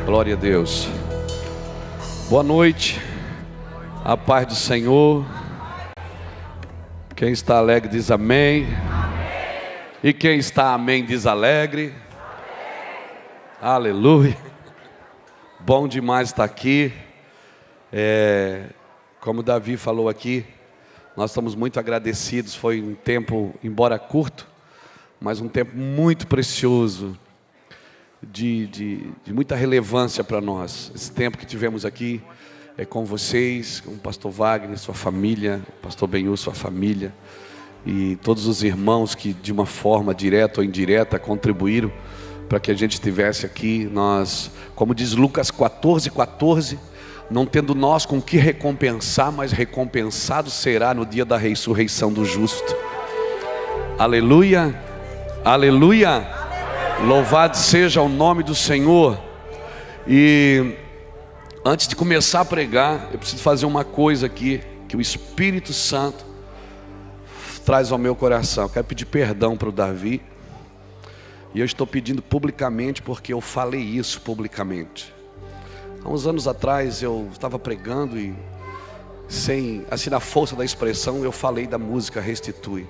Glória a Deus. Boa noite. A paz do Senhor. Quem está alegre diz amém. E quem está amém diz alegre. Aleluia. Bom demais estar aqui. Como Davi falou aqui, nós estamos muito agradecidos. Foi um tempo, embora curto, mas um tempo muito precioso, de muita relevância para nós. Esse tempo que tivemos aqui com vocês, com o pastor Wagner, sua família, o pastor Benhu, sua família, e todos os irmãos que de uma forma direta ou indireta contribuíram para que a gente estivesse aqui. Nós, como diz Lucas 14:14, não tendo nós com que recompensar, mas recompensado será no dia da ressurreição do justo. Aleluia, aleluia. Louvado seja o nome do Senhor. E antes de começar a pregar, eu preciso fazer uma coisa aqui, que o Espírito Santo traz ao meu coração. Eu quero pedir perdão para o Davi. E eu estou pedindo publicamente, porque eu falei isso publicamente. Há uns anos atrás eu estava pregando e, sem, assim, na força da expressão, eu falei da música Restitui.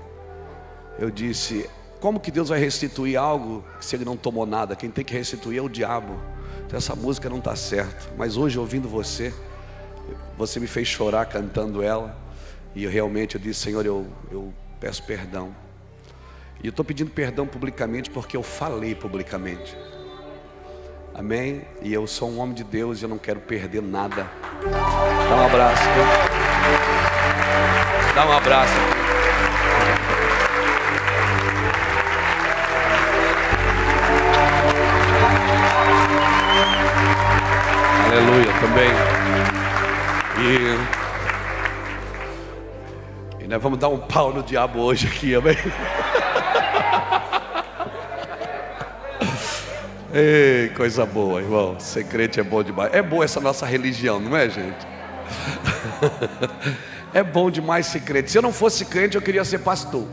Eu disse: como que Deus vai restituir algo se Ele não tomou nada? Quem tem que restituir é o diabo. Então essa música não está certa. Mas hoje, ouvindo você me fez chorar cantando ela. E eu disse: Senhor, eu peço perdão. E eu estou pedindo perdão publicamente porque eu falei publicamente. Amém? E eu sou um homem de Deus e eu não quero perder nada. Dá um abraço. Dá um abraço. Aleluia, também. E nós vamos dar um pau no diabo hoje aqui, amém? Ei, coisa boa, irmão. Ser crente é bom demais. É boa essa nossa religião, não é, gente? É bom demais ser crente. Se eu não fosse crente, eu queria ser pastor.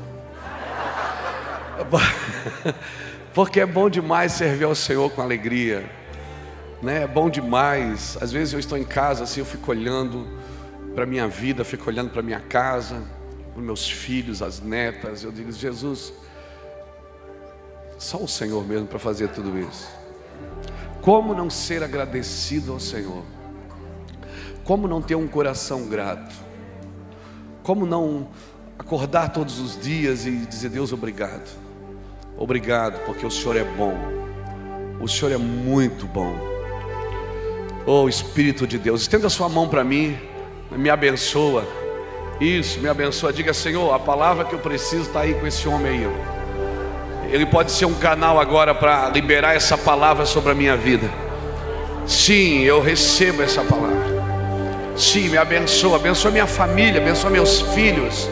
Porque é bom demais servir ao Senhor com alegria, né? É bom demais. Às vezes eu estou em casa assim, eu fico olhando para a minha vida, fico olhando para a minha casa, para os meus filhos, as netas. Eu digo: Jesus, só o Senhor mesmo para fazer tudo isso. Como não ser agradecido ao Senhor? Como não ter um coração grato? Como não acordar todos os dias e dizer: Deus, obrigado. Obrigado, porque o Senhor é bom. O Senhor é muito bom. Oh, Espírito de Deus, estenda a sua mão para mim. Me abençoa. Isso, me abençoa. Diga: Senhor, a palavra que eu preciso está aí com esse homem aí. Ele pode ser um canal agora para liberar essa palavra sobre a minha vida. Sim, eu recebo essa palavra. Sim, me abençoa. Abençoa minha família, abençoa meus filhos,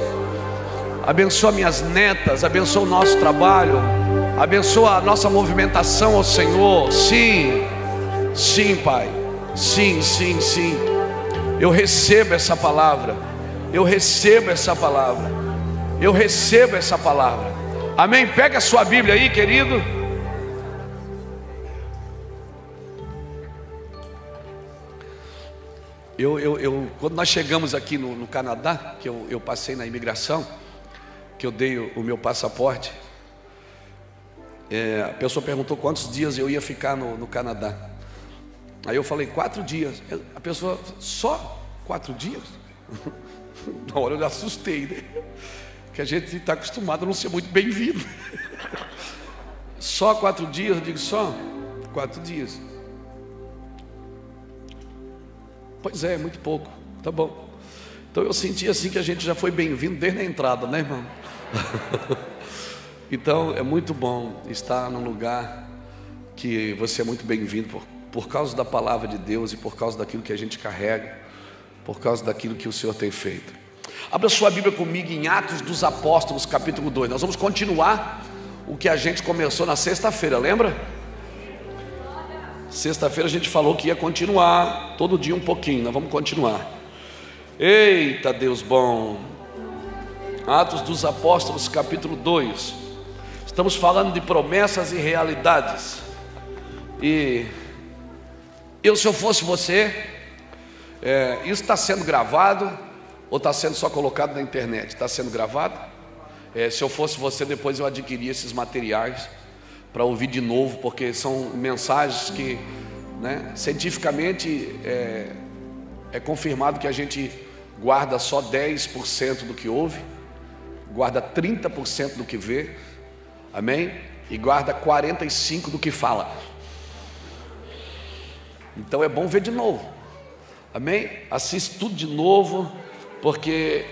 abençoa minhas netas, abençoa o nosso trabalho, abençoa a nossa movimentação ao Senhor. Sim, sim, Pai. Sim, sim, sim. Eu recebo essa palavra. Eu recebo essa palavra. Eu recebo essa palavra. Amém? Pega a sua Bíblia aí, querido. Quando nós chegamos aqui no Canadá, que eu passei na imigração, que eu dei o meu passaporte, a pessoa perguntou quantos dias eu ia ficar no Canadá. Aí eu falei 4 dias. A pessoa: só 4 dias? Na hora eu assustei, né? Que a gente está acostumado a não ser muito bem-vindo. Só 4 dias? Eu digo: só 4 dias. Pois é, muito pouco. Tá bom. Então eu senti assim que a gente já foi bem-vindo desde a entrada, né, irmão? Então é muito bom estar num lugar que você é muito bem-vindo por causa da palavra de Deus e por causa daquilo que a gente carrega, por causa daquilo que o Senhor tem feito. Abra sua Bíblia comigo em Atos dos Apóstolos, capítulo 2. Nós vamos continuar o que a gente começou na sexta-feira, lembra? Sexta-feira a gente falou que ia continuar, todo dia um pouquinho. Nós vamos continuar. Eita, Deus bom. Atos dos Apóstolos, capítulo 2. Estamos falando de promessas e realidades. E se eu fosse você, isso está sendo gravado ou está sendo só colocado na internet? Está sendo gravado? Se eu fosse você, depois eu adquiria esses materiais para ouvir de novo, porque são mensagens que, né, cientificamente é confirmado que a gente guarda só 10% do que ouve, guarda 30% do que vê, amém? E guarda 45% do que fala. Então é bom ver de novo, amém? Assiste tudo de novo, porque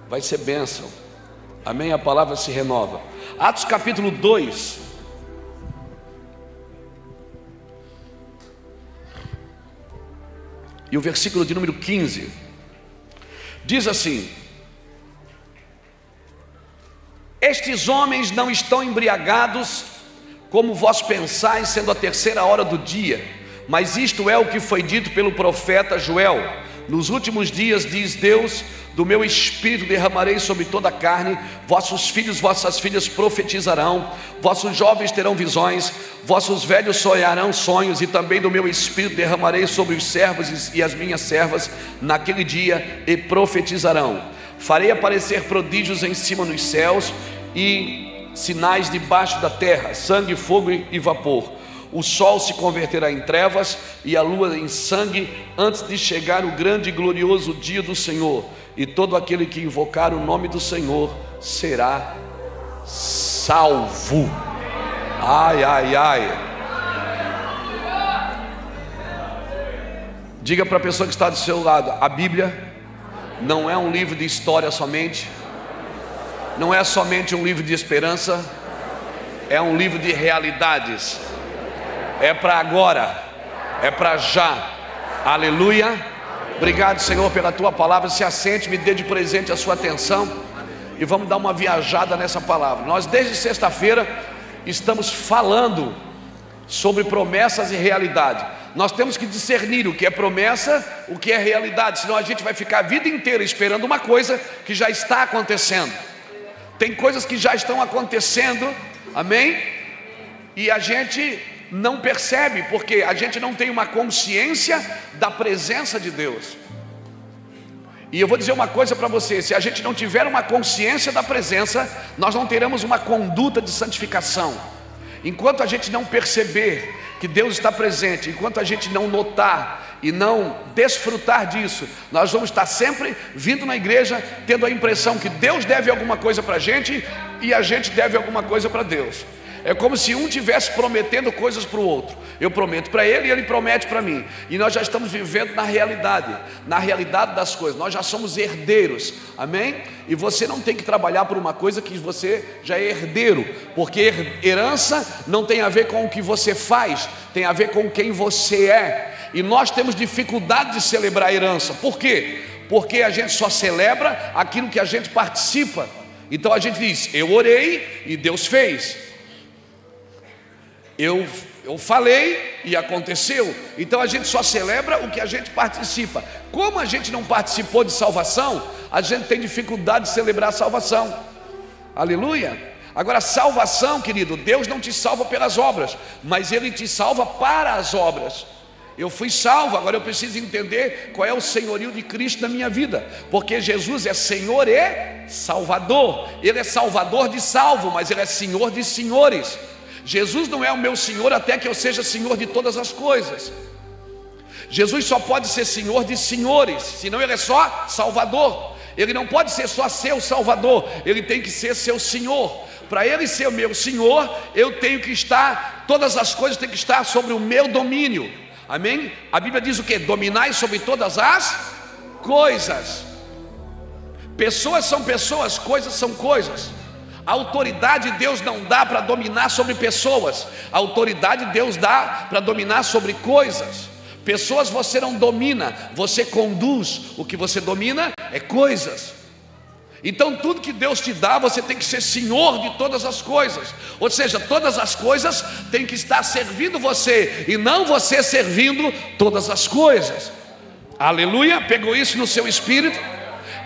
vai ser bênção, amém? A palavra se renova. Atos capítulo 2, e o versículo de número 15, diz assim: estes homens não estão embriagados, como vós pensais, sendo a 3ª hora do dia, mas isto é o que foi dito pelo profeta Joel: nos últimos dias, diz Deus, do meu espírito derramarei sobre toda a carne, vossos filhos, vossas filhas profetizarão, vossos jovens terão visões, vossos velhos sonharão sonhos, e também do meu espírito derramarei sobre os servos e as minhas servas naquele dia, e profetizarão. Farei aparecer prodígios em cima nos céus e sinais debaixo da terra, sangue, fogo e vapor. O sol se converterá em trevas e a lua em sangue, antes de chegar o grande e glorioso dia do Senhor, e todo aquele que invocar o nome do Senhor será salvo. Ai, ai, ai. Diga para a pessoa que está do seu lado: a Bíblia não é um livro de história somente, não é somente um livro de esperança, é um livro de realidades. É para agora, é para já. Aleluia. Obrigado, Senhor, pela tua palavra. Se assente, me dê de presente a sua atenção e vamos dar uma viajada nessa palavra. Nós desde sexta-feira estamos falando sobre promessas e realidade. Nós temos que discernir o que é promessa, o que é realidade, senão a gente vai ficar a vida inteira esperando uma coisa que já está acontecendo. Tem coisas que já estão acontecendo, amém? E a gente não percebe, porque a gente não tem uma consciência da presença de Deus. E eu vou dizer uma coisa para você: se a gente não tiver uma consciência da presença, nós não teremos uma conduta de santificação. Enquanto a gente não perceber que Deus está presente, enquanto a gente não notar e não desfrutar disso, nós vamos estar sempre vindo na igreja tendo a impressão que Deus deve alguma coisa para a gente e a gente deve alguma coisa para Deus. É como se um estivesse prometendo coisas para o outro. Eu prometo para ele e ele promete para mim. E nós já estamos vivendo na realidade das coisas. Nós já somos herdeiros, amém? E você não tem que trabalhar por uma coisa que você já é herdeiro, porque herança não tem a ver com o que você faz, tem a ver com quem você é. E nós temos dificuldade de celebrar a herança. Por quê? Porque a gente só celebra aquilo que a gente participa. Então a gente diz: eu orei e Deus fez. Eu falei e aconteceu. Então a gente só celebra o que a gente participa. Como a gente não participou de salvação, a gente tem dificuldade de celebrar a salvação. Aleluia. Agora, salvação, querido, Deus não te salva pelas obras, mas Ele te salva para as obras. Eu fui salvo, agora eu preciso entender qual é o senhorio de Cristo na minha vida, porque Jesus é Senhor e Salvador. Ele é Salvador de salvo, mas Ele é Senhor de senhores. Jesus não é o meu Senhor até que eu seja Senhor de todas as coisas. Jesus só pode ser Senhor de senhores, senão Ele é só Salvador. Ele não pode ser só seu Salvador, Ele tem que ser seu Senhor. Para Ele ser o meu Senhor, eu tenho que estar, todas as coisas têm que estar sobre o meu domínio, amém? A Bíblia diz o que? Dominai sobre todas as coisas. Pessoas são pessoas, coisas são coisas. A autoridade Deus não dá para dominar sobre pessoas, a autoridade Deus dá para dominar sobre coisas. Pessoas você não domina, você conduz. O que você domina é coisas. Então tudo que Deus te dá, você tem que ser senhor de todas as coisas. Ou seja, todas as coisas têm que estar servindo você, e não você servindo todas as coisas. Aleluia, pegou isso no seu espírito?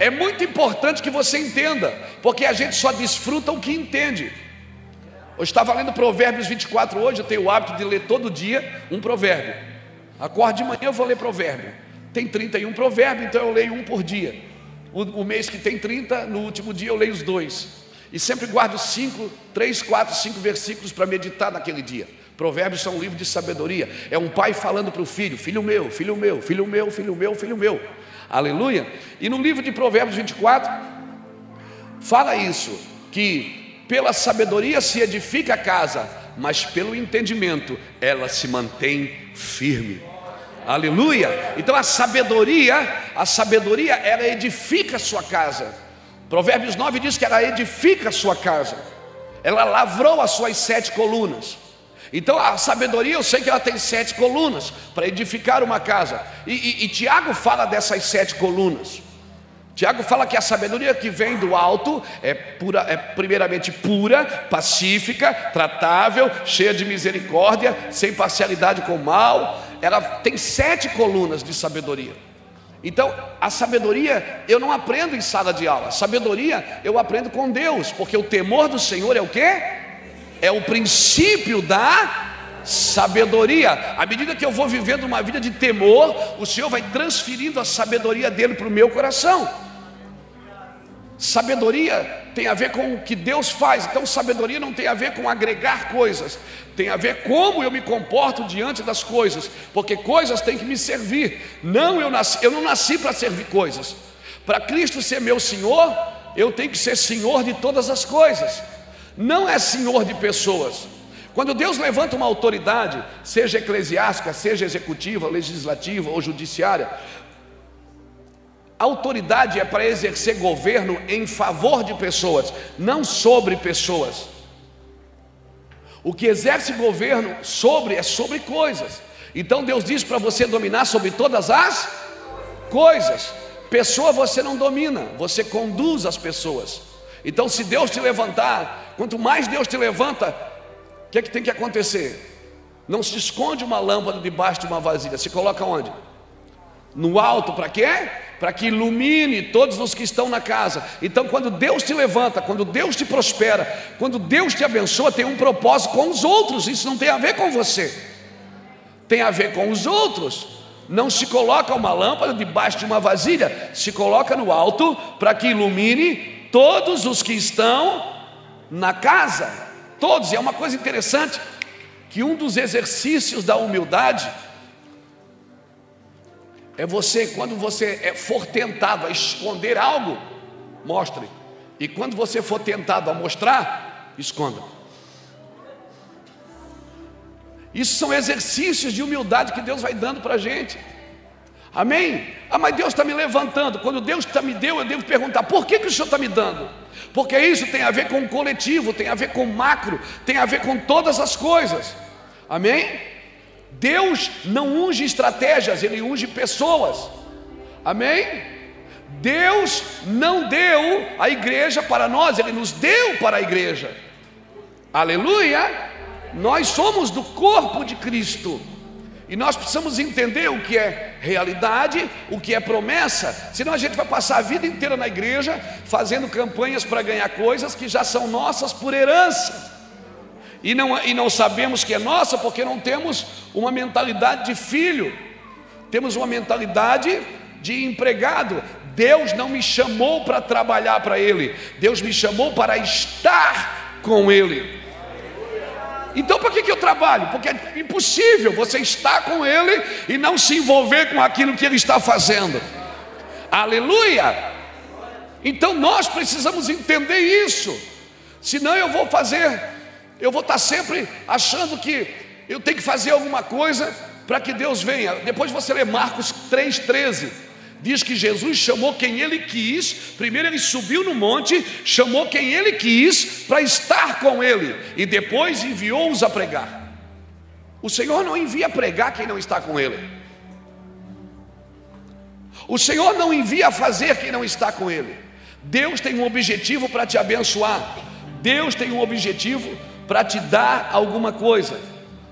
É muito importante que você entenda, porque a gente só desfruta o que entende. Eu estava lendo Provérbios 24 hoje, eu tenho o hábito de ler todo dia um provérbio. Acordo de manhã, eu vou ler provérbio. Tem 31 provérbios, então eu leio um por dia. O mês que tem 30, no último dia eu leio os 2. E sempre guardo 3, 4, 5 versículos para meditar naquele dia. Provérbios são um livro de sabedoria. É um pai falando para o filho: filho meu, filho meu, filho meu, filho meu, filho meu. Aleluia. E no livro de Provérbios 24 fala isso, que pela sabedoria se edifica a casa, mas pelo entendimento ela se mantém firme. Aleluia. Então a sabedoria ela edifica a sua casa. Provérbios 9 diz que ela edifica a sua casa. Ela lavrou as suas 7 colunas. Então a sabedoria, eu sei que ela tem 7 colunas para edificar uma casa. E Tiago fala dessas 7 colunas. Tiago fala que a sabedoria que vem do alto é primeiramente pura, pacífica, tratável, cheia de misericórdia, sem parcialidade com o mal. Ela tem 7 colunas de sabedoria. Então a sabedoria eu não aprendo em sala de aula. A sabedoria eu aprendo com Deus, porque o temor do Senhor é o quê? É o princípio da sabedoria. À medida que eu vou vivendo uma vida de temor, o Senhor vai transferindo a sabedoria dele para o meu coração. Sabedoria tem a ver com o que Deus faz. Então sabedoria não tem a ver com agregar coisas, tem a ver como eu me comporto diante das coisas, porque coisas têm que me servir. Eu não nasci para servir coisas. Para Cristo ser meu Senhor, eu tenho que ser Senhor de todas as coisas, não é Senhor de pessoas. Quando Deus levanta uma autoridade, seja eclesiástica, seja executiva, legislativa ou judiciária, a autoridade é para exercer governo em favor de pessoas, não sobre pessoas. O que exerce governo é sobre coisas. Então Deus diz para você dominar sobre todas as coisas. Pessoa você não domina, você conduz as pessoas. Então se Deus te levantar, quanto mais Deus te levanta, o que é que tem que acontecer? Não se esconde uma lâmpada debaixo de uma vasilha. Se coloca onde? No alto. Para quê? Para que ilumine todos os que estão na casa. Então quando Deus te levanta, quando Deus te prospera, quando Deus te abençoa, tem um propósito com os outros. Isso não tem a ver com você, tem a ver com os outros. Não se coloca uma lâmpada debaixo de uma vasilha, se coloca no alto para que ilumine todos os que estão na casa. Todos. E é uma coisa interessante, que um dos exercícios da humildade é você, quando você for tentado a esconder algo, mostre. E quando você for tentado a mostrar, esconda. Isso são exercícios de humildade que Deus vai dando para a gente. Amém? Mas Deus está me levantando. Quando Deus me deu, eu devo perguntar: por que o Senhor está me dando? Porque isso tem a ver com o coletivo, tem a ver com o macro, tem a ver com todas as coisas. Amém? Deus não unge estratégias, Ele unge pessoas. Amém? Deus não deu a igreja para nós, Ele nos deu para a igreja. Aleluia! Nós somos do corpo de Cristo. E nós precisamos entender o que é realidade, o que é promessa. Senão a gente vai passar a vida inteira na igreja fazendo campanhas para ganhar coisas que já são nossas por herança. E não sabemos que é nossa, porque não temos uma mentalidade de filho, temos uma mentalidade de empregado. Deus não me chamou para trabalhar para Ele, Deus me chamou para estar com Ele. Então para que eu trabalho? Porque é impossível você estar com Ele e não se envolver com aquilo que Ele está fazendo. Aleluia! Então nós precisamos entender isso. Senão eu vou estar sempre achando que eu tenho que fazer alguma coisa para que Deus venha. Depois você lê Marcos 3,13, diz que Jesus chamou quem Ele quis. Primeiro Ele subiu no monte, chamou quem Ele quis para estar com Ele, e depois enviou-os a pregar. O Senhor não envia a pregar quem não está com Ele. O Senhor não envia a fazer quem não está com Ele. Deus tem um objetivo para te abençoar. Deus tem um objetivo para te dar alguma coisa.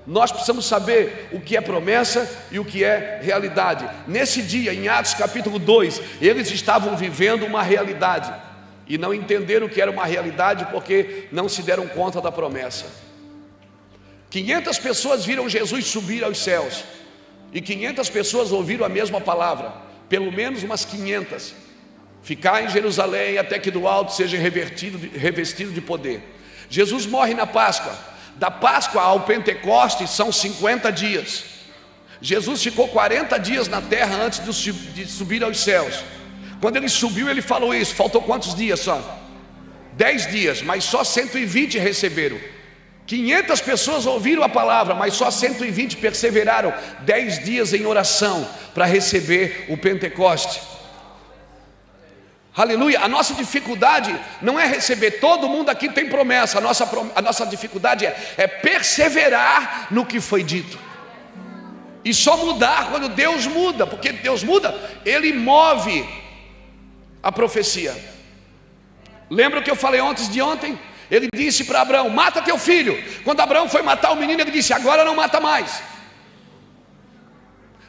Nós precisamos saber o que é promessa e o que é realidade. Nesse dia, em Atos capítulo 2, eles estavam vivendo uma realidade e não entenderam o que era uma realidade, porque não se deram conta da promessa. 500 pessoas viram Jesus subir aos céus. e 500 pessoas ouviram a mesma palavra, pelo menos umas 500. Ficar em Jerusalém até que do alto seja revestido de poder. Jesus morre na Páscoa. Da Páscoa ao Pentecostes são 50 dias. Jesus ficou 40 dias na terra antes de subir aos céus. Quando ele subiu, ele falou isso. Faltou quantos dias só? 10 dias, mas só 120 receberam. 500 pessoas ouviram a palavra, mas só 120 perseveraram 10 dias em oração para receber o Pentecoste. Aleluia. A nossa dificuldade não é receber. Todo mundo aqui tem promessa. A nossa dificuldade é perseverar no que foi dito, e só mudar quando Deus muda, porque Deus muda, Ele move a profecia. Lembra o que eu falei antes de ontem? Ele disse para Abraão: mata teu filho. Quando Abraão foi matar o menino, ele disse: agora não mata mais.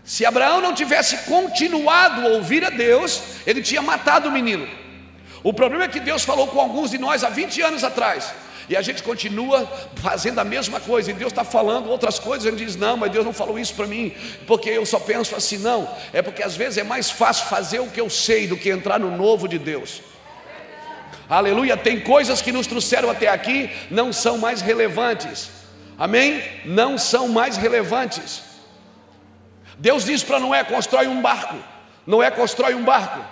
Se Abraão não tivesse continuado a ouvir a Deus, ele tinha matado o menino. O problema é que Deus falou com alguns de nós há 20 anos atrás, e a gente continua fazendo a mesma coisa, e Deus está falando outras coisas. A gente diz: não, mas Deus não falou isso para mim, porque eu só penso assim. Não, é porque às vezes é mais fácil fazer o que eu sei do que entrar no novo de Deus. Aleluia. Tem coisas que nos trouxeram até aqui, não são mais relevantes. Amém? Não são mais relevantes. Deus diz para Noé: constrói um barco. Noé constrói um barco.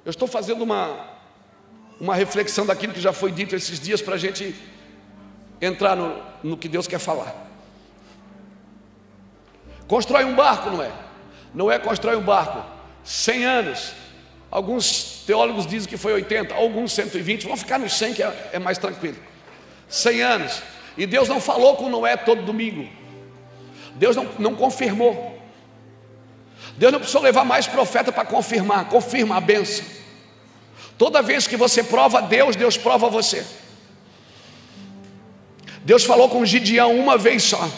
Eu estou fazendo uma reflexão daquilo que já foi dito esses dias, para a gente entrar no que Deus quer falar. Constrói um barco, Noé. Noé constrói um barco, 100 anos. Alguns teólogos dizem que foi 80, alguns 120. Vamos ficar nos 100, que é mais tranquilo. 100 anos. E Deus não falou com Noé todo domingo. Deus não confirmou. Deus não precisou levar mais profeta para confirmar. Confirma a bênção. Toda vez que você prova Deus, Deus prova você. Deus falou com Gideão uma vez só,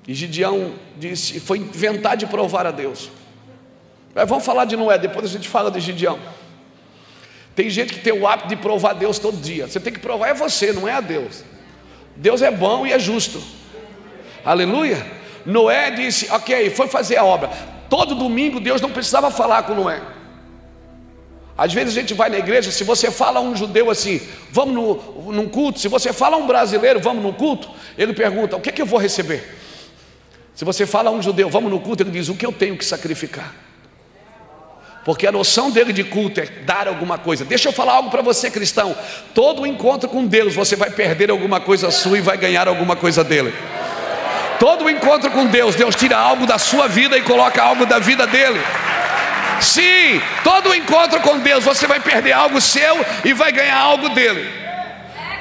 e Gideão disse: foi inventar de provar a Deus. Mas vamos falar de Noé, depois a gente fala de Gideão. Tem gente que tem o hábito de provar Deus todo dia. Você tem que provar é você, não é a Deus. Deus é bom e é justo. Aleluia. Noé disse: ok, foi fazer a obra. Todo domingo Deus não precisava falar com Noé. Às vezes a gente vai na igreja, se você fala a um judeu assim: vamos num culto. Se você fala a um brasileiro: vamos no culto, ele pergunta: o que eu vou receber? Se você fala a um judeu: vamos no culto, ele diz: o que eu tenho que sacrificar? Porque a noção dele de culto é dar alguma coisa. Deixa eu falar algo para você, cristão. Todo encontro com Deus, você vai perder alguma coisa sua e vai ganhar alguma coisa dele. Todo encontro com Deus, Deus tira algo da sua vida e coloca algo da vida dele. Sim, todo encontro com Deus, você vai perder algo seu e vai ganhar algo dele.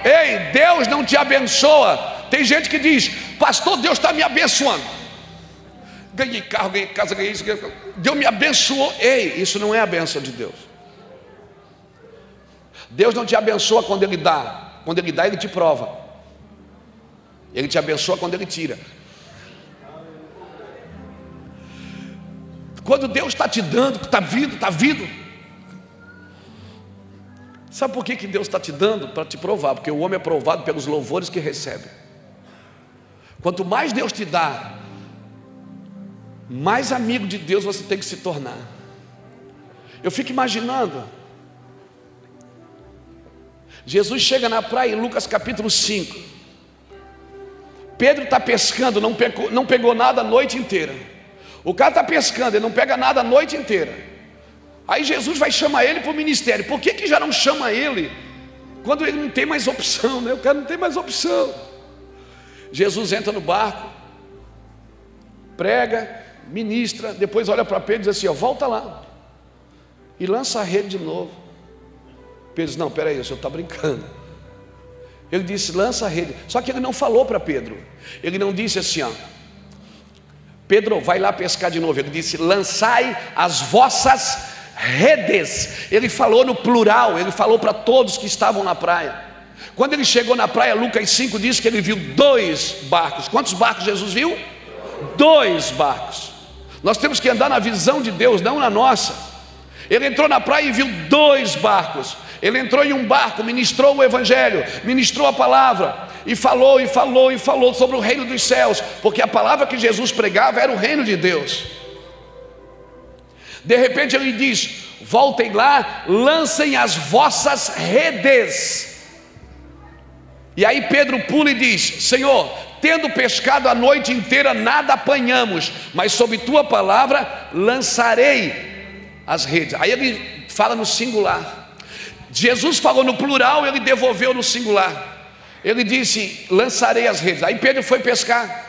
Ei, Deus não te abençoa. Tem gente que diz: pastor, Deus está me abençoando. Ganhei carro, ganhei casa, ganhei isso, Deus me abençoou. Ei, isso não é a bênção de Deus. Deus não te abençoa quando Ele dá. Quando Ele dá, Ele te prova. Ele te abençoa quando Ele tira. Quando Deus está te dando, está vindo. Sabe por que Deus está te dando? Para te provar. Porque o homem é provado pelos louvores que recebe. Quanto mais Deus te dá, mais amigo de Deus você tem que se tornar. Eu fico imaginando, Jesus chega na praia em Lucas capítulo 5. Pedro está pescando, não pegou nada a noite inteira. O cara está pescando, ele não pega nada a noite inteira. Aí Jesus vai chamar ele para o ministério. Por que já não chama ele quando ele não tem mais opção, né? O cara não tem mais opção. Jesus entra no barco, prega, ministra, depois olha para Pedro e diz assim: ó, volta lá e lança a rede de novo. Pedro diz: não, peraí, o senhor está brincando. Ele disse: lança a rede. Só que ele não falou para Pedro. Ele não disse assim: ó, Pedro, vai lá pescar de novo. Ele disse: lançai as vossas redes. Ele falou no plural, ele falou para todos que estavam na praia. Quando ele chegou na praia, Lucas 5 diz que ele viu 2 barcos. Quantos barcos Jesus viu? 2 barcos. Nós temos que andar na visão de Deus, não na nossa. Ele entrou na praia e viu 2 barcos. Ele entrou em um barco, ministrou o evangelho, ministrou a palavra. e falou, e falou, e falou sobre o reino dos céus, porque a palavra que Jesus pregava era o reino de Deus. De repente ele diz: voltem lá, lancem as vossas redes. E aí Pedro pula e diz: Senhor, tendo pescado a noite inteira, nada apanhamos, mas sob tua palavra lançarei as redes. Aí ele fala no singular. Jesus falou no plural, ele devolveu no singular. Ele disse: lançarei as redes. Aí Pedro foi pescar.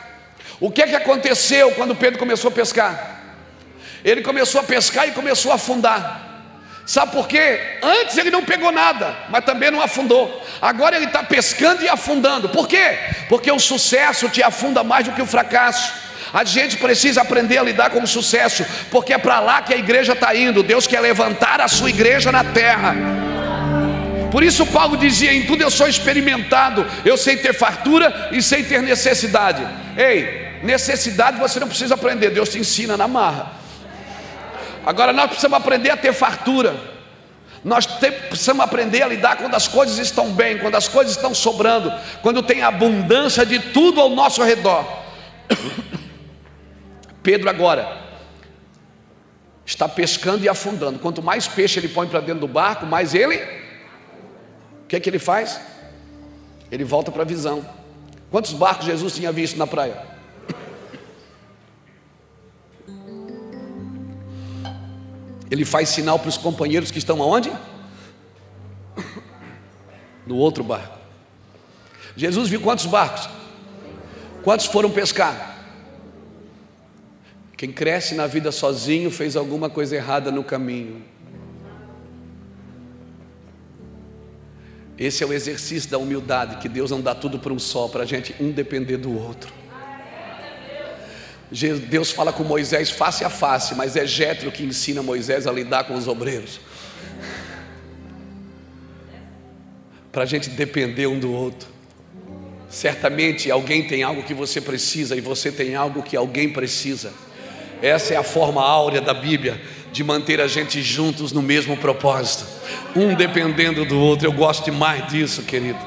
O que aconteceu quando Pedro começou a pescar? Ele começou a pescar e começou a afundar. Sabe por quê? Antes ele não pegou nada, mas também não afundou. Agora ele está pescando e afundando. Por quê? Porque o sucesso te afunda mais do que o fracasso. A gente precisa aprender a lidar com o sucesso, porque é para lá que a igreja está indo. Deus quer levantar a sua igreja na terra. Por isso Paulo dizia: em tudo eu sou experimentado, eu sei ter fartura e sei ter necessidade. Ei, necessidade você não precisa aprender, Deus te ensina na marra. Agora nós precisamos aprender a ter fartura. Nós precisamos aprender a lidar quando as coisas estão bem, quando as coisas estão sobrando, quando tem abundância de tudo ao nosso redor. Pedro agora está pescando e afundando. Quanto mais peixe ele põe para dentro do barco, mais ele... O que ele faz? Ele volta para a visão. Quantos barcos Jesus tinha visto na praia? Ele faz sinal para os companheiros que estão aonde? No outro barco. Jesus viu quantos barcos? Quantos foram pescar? Quem cresce na vida sozinho fez alguma coisa errada no caminho. Esse é o exercício da humildade, que Deus não dá tudo para um só, para a gente um depender do outro. Deus fala com Moisés face a face, mas é Jétro que ensina Moisés a lidar com os obreiros, para a gente depender um do outro. Certamente alguém tem algo que você precisa, e você tem algo que alguém precisa. Essa é a forma áurea da Bíblia de manter a gente juntos no mesmo propósito, um dependendo do outro. Eu gosto demais disso, querido.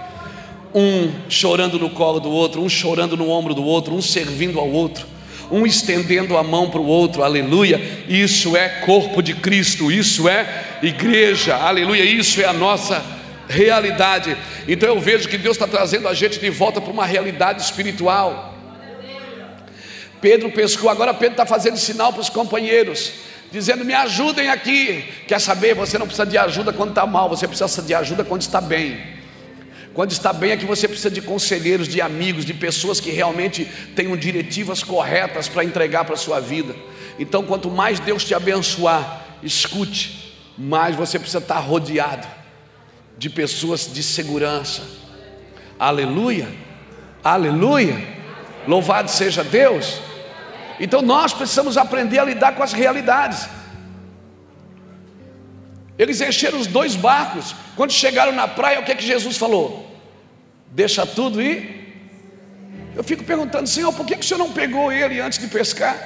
Um chorando no colo do outro, um chorando no ombro do outro, um servindo ao outro, um estendendo a mão para o outro. Aleluia. Isso é corpo de Cristo, isso é igreja. Aleluia. Isso é a nossa realidade. Então eu vejo que Deus está trazendo a gente de volta para uma realidade espiritual. Pedro pescou, agora Pedro está fazendo sinal para os companheiros, dizendo: me ajudem aqui. Quer saber? Você não precisa de ajuda quando está mal, você precisa de ajuda quando está bem. Quando está bem é que você precisa de conselheiros, de amigos, de pessoas que realmente tenham diretivas corretas para entregar para a sua vida. Então quanto mais Deus te abençoar, escute, mais você precisa estar rodeado de pessoas de segurança. Aleluia, aleluia, louvado seja Deus. Então nós precisamos aprender a lidar com as realidades. Eles encheram os 2 barcos. Quando chegaram na praia, o que é que Jesus falou? Deixa tudo e... Eu fico perguntando: Senhor, por que o Senhor não pegou ele antes de pescar?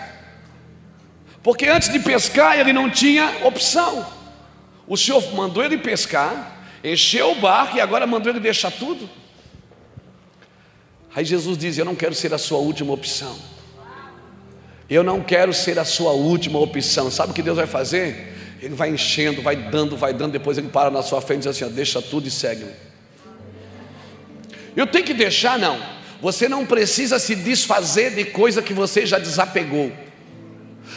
Porque antes de pescar ele não tinha opção. O Senhor mandou ele pescar, encheu o barco e agora mandou ele deixar tudo. Aí Jesus diz: eu não quero ser a sua última opção. Eu não quero ser a sua última opção. Sabe o que Deus vai fazer? Ele vai enchendo, vai dando, depois ele para na sua frente e diz assim: deixa tudo e segue-me. Eu tenho que deixar? Não. Você não precisa se desfazer de coisa que você já desapegou.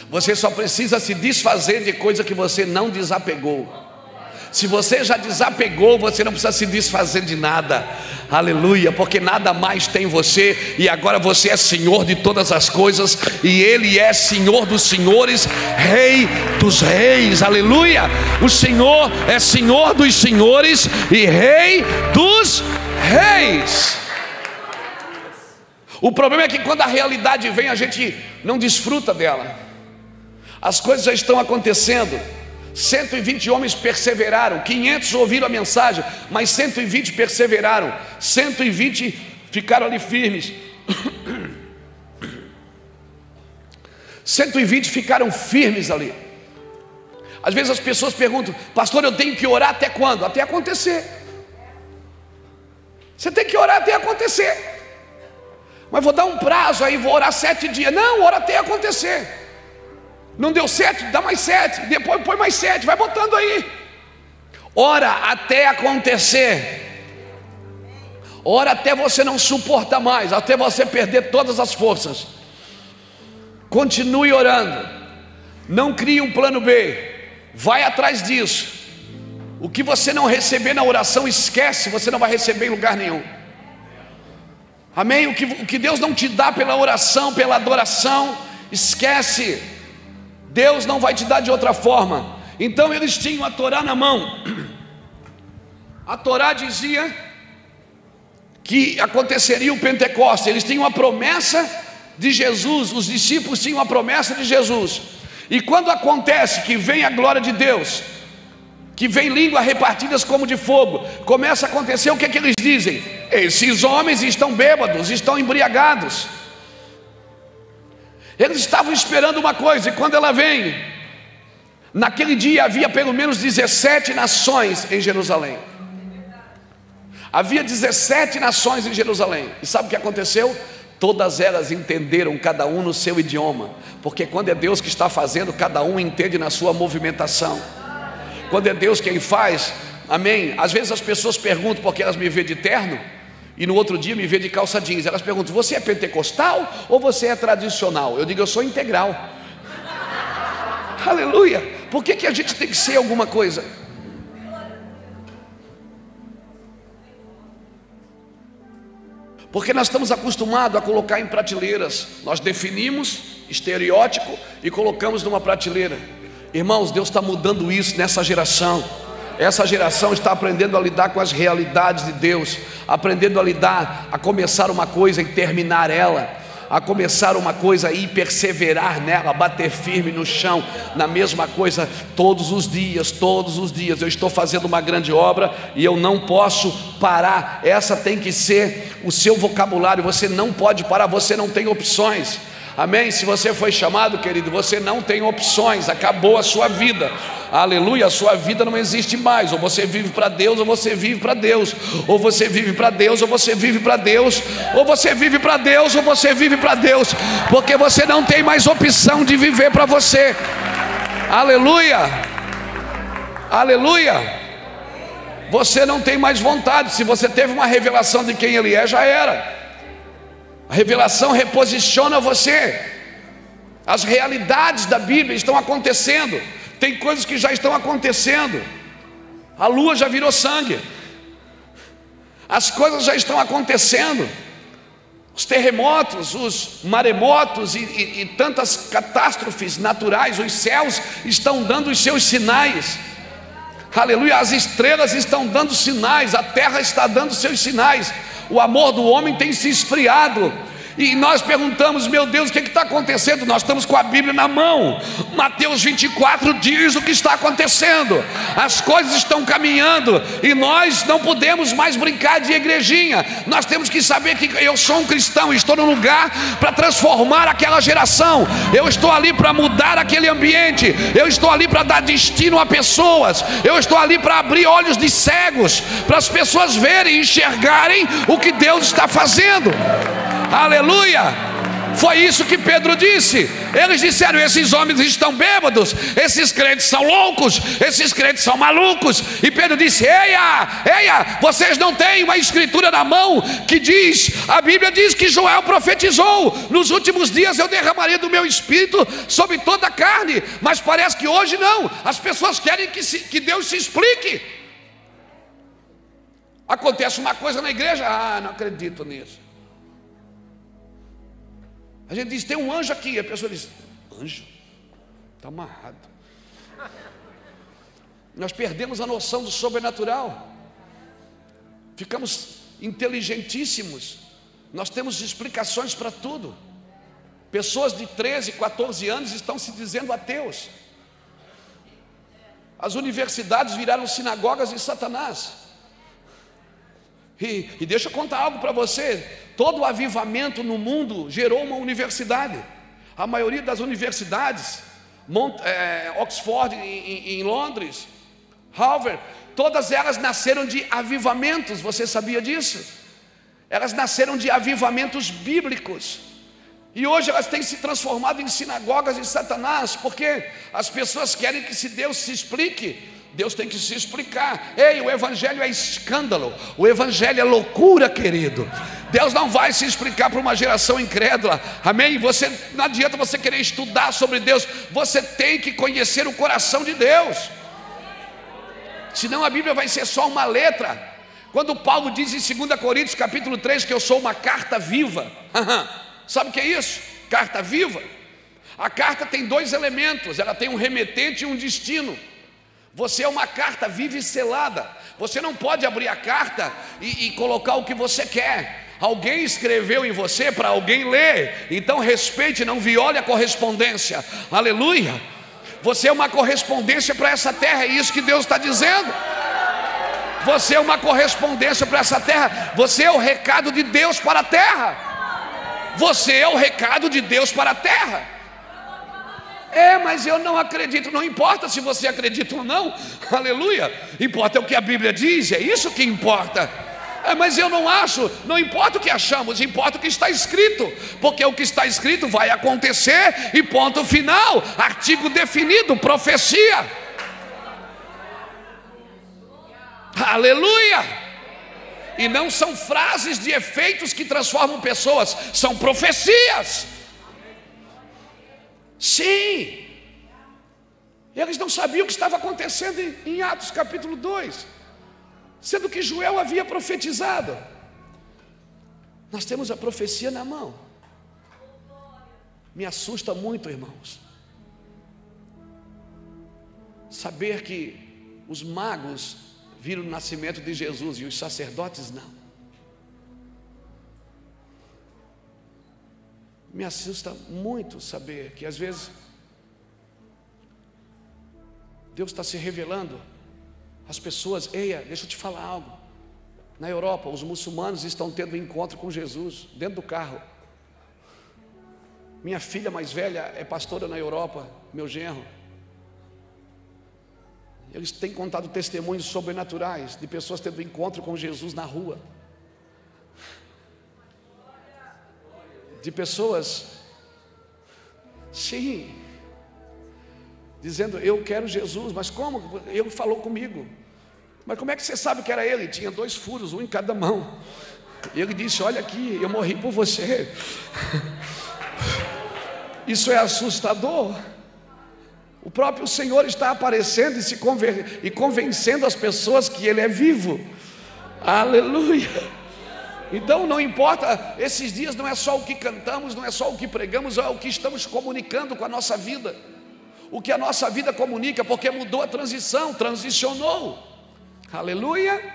Você só precisa se desfazer de coisa que você não desapegou. Se você já desapegou, você não precisa se desfazer de nada. Aleluia, porque nada mais tem você, e agora você é Senhor de todas as coisas, e Ele é Senhor dos senhores, Rei dos reis. Aleluia. O Senhor é Senhor dos senhores e Rei dos reis. O problema é que quando a realidade vem, a gente não desfruta dela. As coisas já estão acontecendo. 120 homens perseveraram, 500 ouviram a mensagem, mas 120 perseveraram, 120 ficaram ali firmes. 120 ficaram firmes ali. Às vezes as pessoas perguntam: pastor, eu tenho que orar até quando? Até acontecer. Você tem que orar até acontecer. Mas vou dar um prazo aí, vou orar 7 dias. Não, ora até acontecer. Não deu 7, dá mais 7. Depois põe mais 7, vai botando aí. Ora até acontecer. Ora até você não suportar mais, até você perder todas as forças. Continue orando. Não crie um plano B. Vai atrás disso. O que você não receber na oração, esquece, você não vai receber em lugar nenhum. Amém? O que Deus não te dá pela oração, pela adoração, esquece. Deus não vai te dar de outra forma. Então eles tinham a Torá na mão. A Torá dizia que aconteceria o Pentecostes. Eles tinham a promessa de Jesus. Os discípulos tinham a promessa de Jesus. E quando acontece que vem a glória de Deus, que vem línguas repartidas como de fogo, começa a acontecer, o que é que eles dizem? Esses homens estão bêbados, estão embriagados. Eles estavam esperando uma coisa, e quando ela vem, naquele dia havia pelo menos 17 nações em Jerusalém. Havia 17 nações em Jerusalém. E sabe o que aconteceu? Todas elas entenderam, cada um no seu idioma. Porque quando é Deus que está fazendo, cada um entende na sua movimentação. Quando é Deus quem faz, amém? Às vezes as pessoas perguntam porque elas me vêem de terno e no outro dia me vêem de calça jeans. Elas perguntam: você é pentecostal ou você é tradicional? Eu digo: eu sou integral. Aleluia! Por que a gente tem que ser alguma coisa? Porque nós estamos acostumados a colocar em prateleiras. Nós definimos estereótipo e colocamos numa prateleira. Irmãos, Deus está mudando isso nessa geração. Essa geração está aprendendo a lidar com as realidades de Deus, aprendendo a lidar, a começar uma coisa e terminar ela, a começar uma coisa e perseverar nela, bater firme no chão, na mesma coisa todos os dias. Eu estou fazendo uma grande obra e eu não posso parar. Essa tem que ser o seu vocabulário. Você não pode parar, você não tem opções. Amém? Se você foi chamado, querido, você não tem opções, acabou a sua vida. Aleluia, a sua vida não existe mais. Ou você vive para Deus, ou você vive para Deus. Ou você vive para Deus, ou você vive para Deus. Ou você vive para Deus, ou você vive para Deus. Porque você não tem mais opção de viver para você. Aleluia. Aleluia. Você não tem mais vontade. Se você teve uma revelação de quem Ele é, já era. A revelação reposiciona você. As realidades da Bíblia estão acontecendo. Tem coisas que já estão acontecendo. A lua já virou sangue. As coisas já estão acontecendo. Os terremotos, os maremotos e tantas catástrofes naturais. Os céus estão dando os seus sinais. Aleluia, as estrelas estão dando sinais. A terra está dando seus sinais. O amor do homem tem se esfriado. E nós perguntamos: meu Deus, o que está acontecendo? Nós estamos com a Bíblia na mão. Mateus 24 diz o que está acontecendo. As coisas estão caminhando. E nós não podemos mais brincar de igrejinha. Nós temos que saber que eu sou um cristão. Estou no lugar para transformar aquela geração. Eu estou ali para mudar aquele ambiente. Eu estou ali para dar destino a pessoas. Eu estou ali para abrir olhos de cegos, para as pessoas verem e enxergarem o que Deus está fazendo. Aleluia! Foi isso que Pedro disse. Eles disseram: esses homens estão bêbados, esses crentes são loucos, esses crentes são malucos. E Pedro disse: eia, vocês não têm uma escritura na mão que diz, a Bíblia diz que Joel profetizou: nos últimos dias eu derramarei do meu espírito sobre toda a carne. Mas parece que hoje não. As pessoas querem que Deus se explique. Acontece uma coisa na igreja: não acredito nisso. A gente diz: tem um anjo aqui. A pessoa diz: anjo? Está amarrado. Nós perdemos a noção do sobrenatural. Ficamos inteligentíssimos. Nós temos explicações para tudo. Pessoas de 13, 14 anos estão se dizendo ateus. As universidades viraram sinagogas de Satanás. E deixa eu contar algo para você. Todo o avivamento no mundo gerou uma universidade. A maioria das universidades, Oxford em Londres, Harvard, todas elas nasceram de avivamentos. Você sabia disso? Elas nasceram de avivamentos bíblicos. E hoje elas têm se transformado em sinagogas de Satanás, porque as pessoas querem que, se Deus se explique, Deus tem que se explicar. Ei, o evangelho é escândalo, o evangelho é loucura, querido. Deus não vai se explicar para uma geração incrédula, amém? Não adianta você querer estudar sobre Deus, você tem que conhecer o coração de Deus, senão a Bíblia vai ser só uma letra. Quando Paulo diz em 2 Coríntios capítulo 3 que eu sou uma carta viva, sabe o que é isso? Carta viva. A carta tem dois elementos, ela tem um remetente e um destino. Você é uma carta viva e selada. Você não pode abrir a carta e colocar o que você quer. Alguém escreveu em você para alguém ler. Então respeite, não viole a correspondência. Aleluia. Você é uma correspondência para essa terra, é isso que Deus está dizendo. Você é uma correspondência para essa terra. Você é o recado de Deus para a terra. Você é o recado de Deus para a terra. Mas eu não acredito. Não importa se você acredita ou não, aleluia. Importa o que a Bíblia diz, é isso que importa. Mas eu não acho, não importa o que achamos, importa o que está escrito, porque o que está escrito vai acontecer e ponto final, artigo definido, profecia. Aleluia. E não são frases de efeitos que transformam pessoas, são profecias. Sim. Eles não sabiam o que estava acontecendo em Atos capítulo 2, sendo que Joel havia profetizado. Nós temos a profecia na mão. Me assusta muito, irmãos, saber que os magos viram o nascimento de Jesus e os sacerdotes não. Me assusta muito saber que às vezes Deus está se revelando às pessoas. Deixa eu te falar algo. Na Europa, os muçulmanos estão tendo um encontro com Jesus dentro do carro. Minha filha mais velha é pastora na Europa, meu genro. Eles têm contado testemunhos sobrenaturais de pessoas tendo encontro com Jesus na rua. De pessoas, sim, dizendo: eu quero Jesus. Mas como? Ele falou comigo. Mas como é que você sabe que era ele? Tinha 2 furos, um em cada mão. E ele disse: olha aqui, eu morri por você. Isso é assustador. O próprio Senhor está aparecendo e convencendo as pessoas que Ele é vivo. Aleluia. Então não importa, esses dias não é só o que cantamos, não é só o que pregamos, é o que estamos comunicando com a nossa vida. O que a nossa vida comunica, porque mudou a transição, transicionou. Aleluia.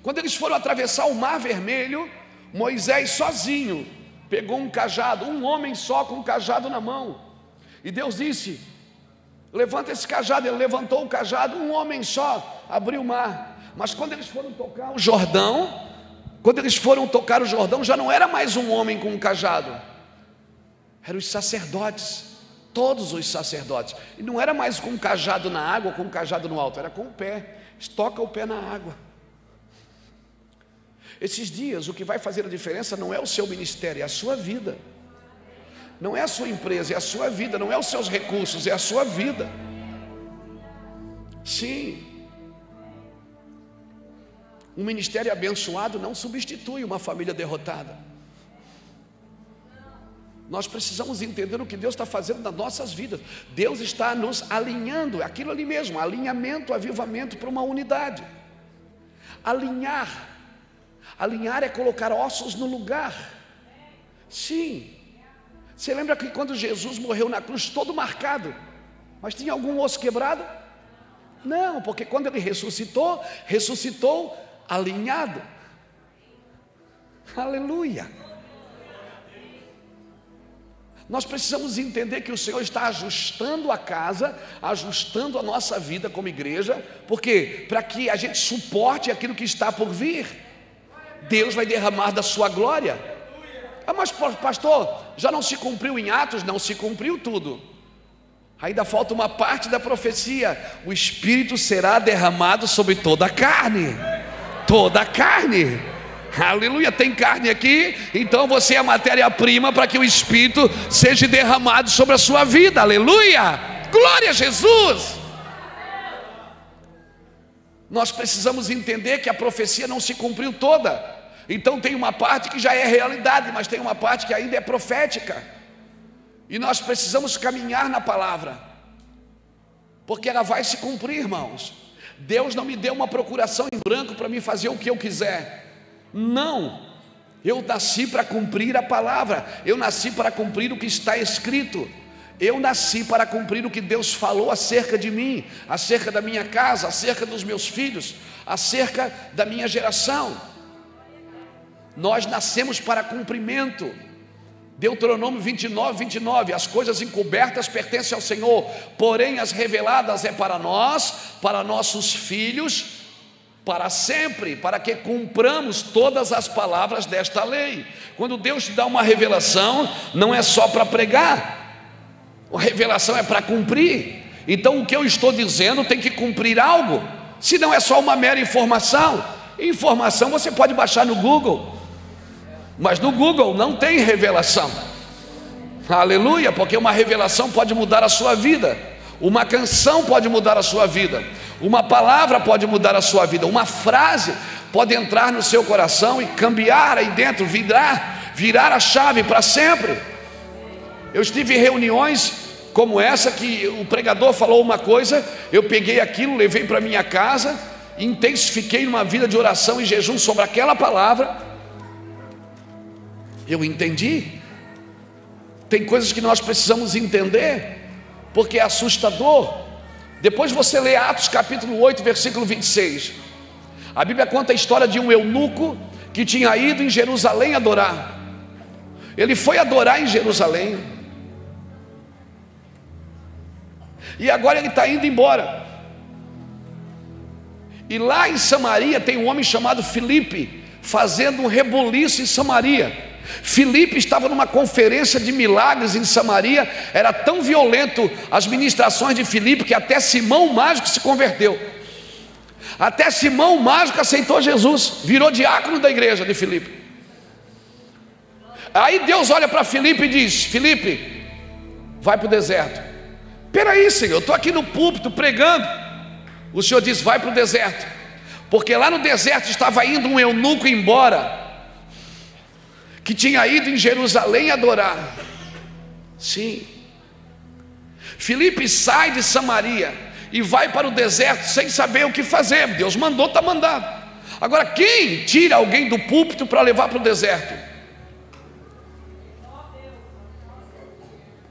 Quando eles foram atravessar o Mar Vermelho, Moisés sozinho pegou um cajado, um homem só com um cajado na mão. E Deus disse: levanta esse cajado. Ele levantou o cajado, um homem só abriu o mar. Mas quando eles foram tocar o Jordão, já não era mais um homem com um cajado, eram os sacerdotes, todos os sacerdotes. E não era mais com um cajado na água, com um cajado no alto, era com o pé. Estoca o pé na água. Esses dias o que vai fazer a diferença não é o seu ministério, é a sua vida. Não é a sua empresa, é a sua vida. Não é os seus recursos, é a sua vida. Sim. Um ministério abençoado não substitui uma família derrotada. Nós precisamos entender o que Deus está fazendo nas nossas vidas. Deus está nos alinhando, aquilo ali mesmo, alinhamento, avivamento para uma unidade. Alinhar é colocar ossos no lugar. Sim. Você lembra que quando Jesus morreu na cruz, todo marcado, mas tinha algum osso quebrado? Não, porque quando ele ressuscitou alinhado. Aleluia. Nós precisamos entender que o Senhor está ajustando a casa, ajustando a nossa vida como igreja, porque para que a gente suporte aquilo que está por vir. Deus vai derramar da sua glória. Mas pastor, já não se cumpriu em Atos? Não se cumpriu tudo. Ainda falta uma parte da profecia: o Espírito será derramado sobre toda a carne. Toda a carne. Aleluia, tem carne aqui, então você é a matéria-prima para que o Espírito seja derramado sobre a sua vida. Aleluia, glória a Jesus. Nós precisamos entender que a profecia não se cumpriu toda. Então tem uma parte que já é realidade, mas tem uma parte que ainda é profética. E nós precisamos caminhar na palavra, porque ela vai se cumprir, irmãos. Deus não me deu uma procuração em branco para me fazer o que eu quiser. Não, eu nasci para cumprir a palavra. Eu nasci para cumprir o que está escrito. Eu nasci para cumprir o que Deus falou acerca de mim, acerca da minha casa, acerca dos meus filhos, acerca da minha geração. Nós nascemos para cumprimento. Deuteronômio 29, 29, as coisas encobertas pertencem ao Senhor, porém as reveladas é para nós, para nossos filhos, para sempre, para que cumpramos todas as palavras desta lei. Quando Deus te dá uma revelação, não é só para pregar, a revelação é para cumprir. Então o que eu estou dizendo tem que cumprir algo, se não é só uma mera informação. Informação você pode baixar no Google, mas no Google não tem revelação. Aleluia, porque uma revelação pode mudar a sua vida, uma canção pode mudar a sua vida, uma palavra pode mudar a sua vida, uma frase pode entrar no seu coração e cambiar aí dentro, virar a chave para sempre. Eu estive em reuniões como essa, que o pregador falou uma coisa, eu peguei aquilo, levei para minha casa, intensifiquei uma vida de oração e jejum sobre aquela palavra. Eu entendi. Tem coisas que nós precisamos entender, porque é assustador. Depois você lê Atos capítulo 8, versículo 26. A Bíblia conta a história de um eunuco que tinha ido em Jerusalém adorar. Ele foi adorar em Jerusalém, e agora ele está indo embora. E lá em Samaria tem um homem chamado Filipe, fazendo um reboliço em Samaria. Filipe estava numa conferência de milagres em Samaria. Era tão violento as ministrações de Filipe que até Simão o mágico se converteu. Até Simão o mágico aceitou Jesus, virou diácono da igreja de Filipe. Aí Deus olha para Filipe e diz: Filipe, vai para o deserto. Peraí, Senhor, eu estou aqui no púlpito pregando. O Senhor diz: vai para o deserto, porque lá no deserto estava indo um eunuco embora, que tinha ido em Jerusalém adorar. Sim, Filipe sai de Samaria e vai para o deserto sem saber o que fazer. Deus mandou, está mandado. Agora, quem tira alguém do púlpito para levar para o deserto?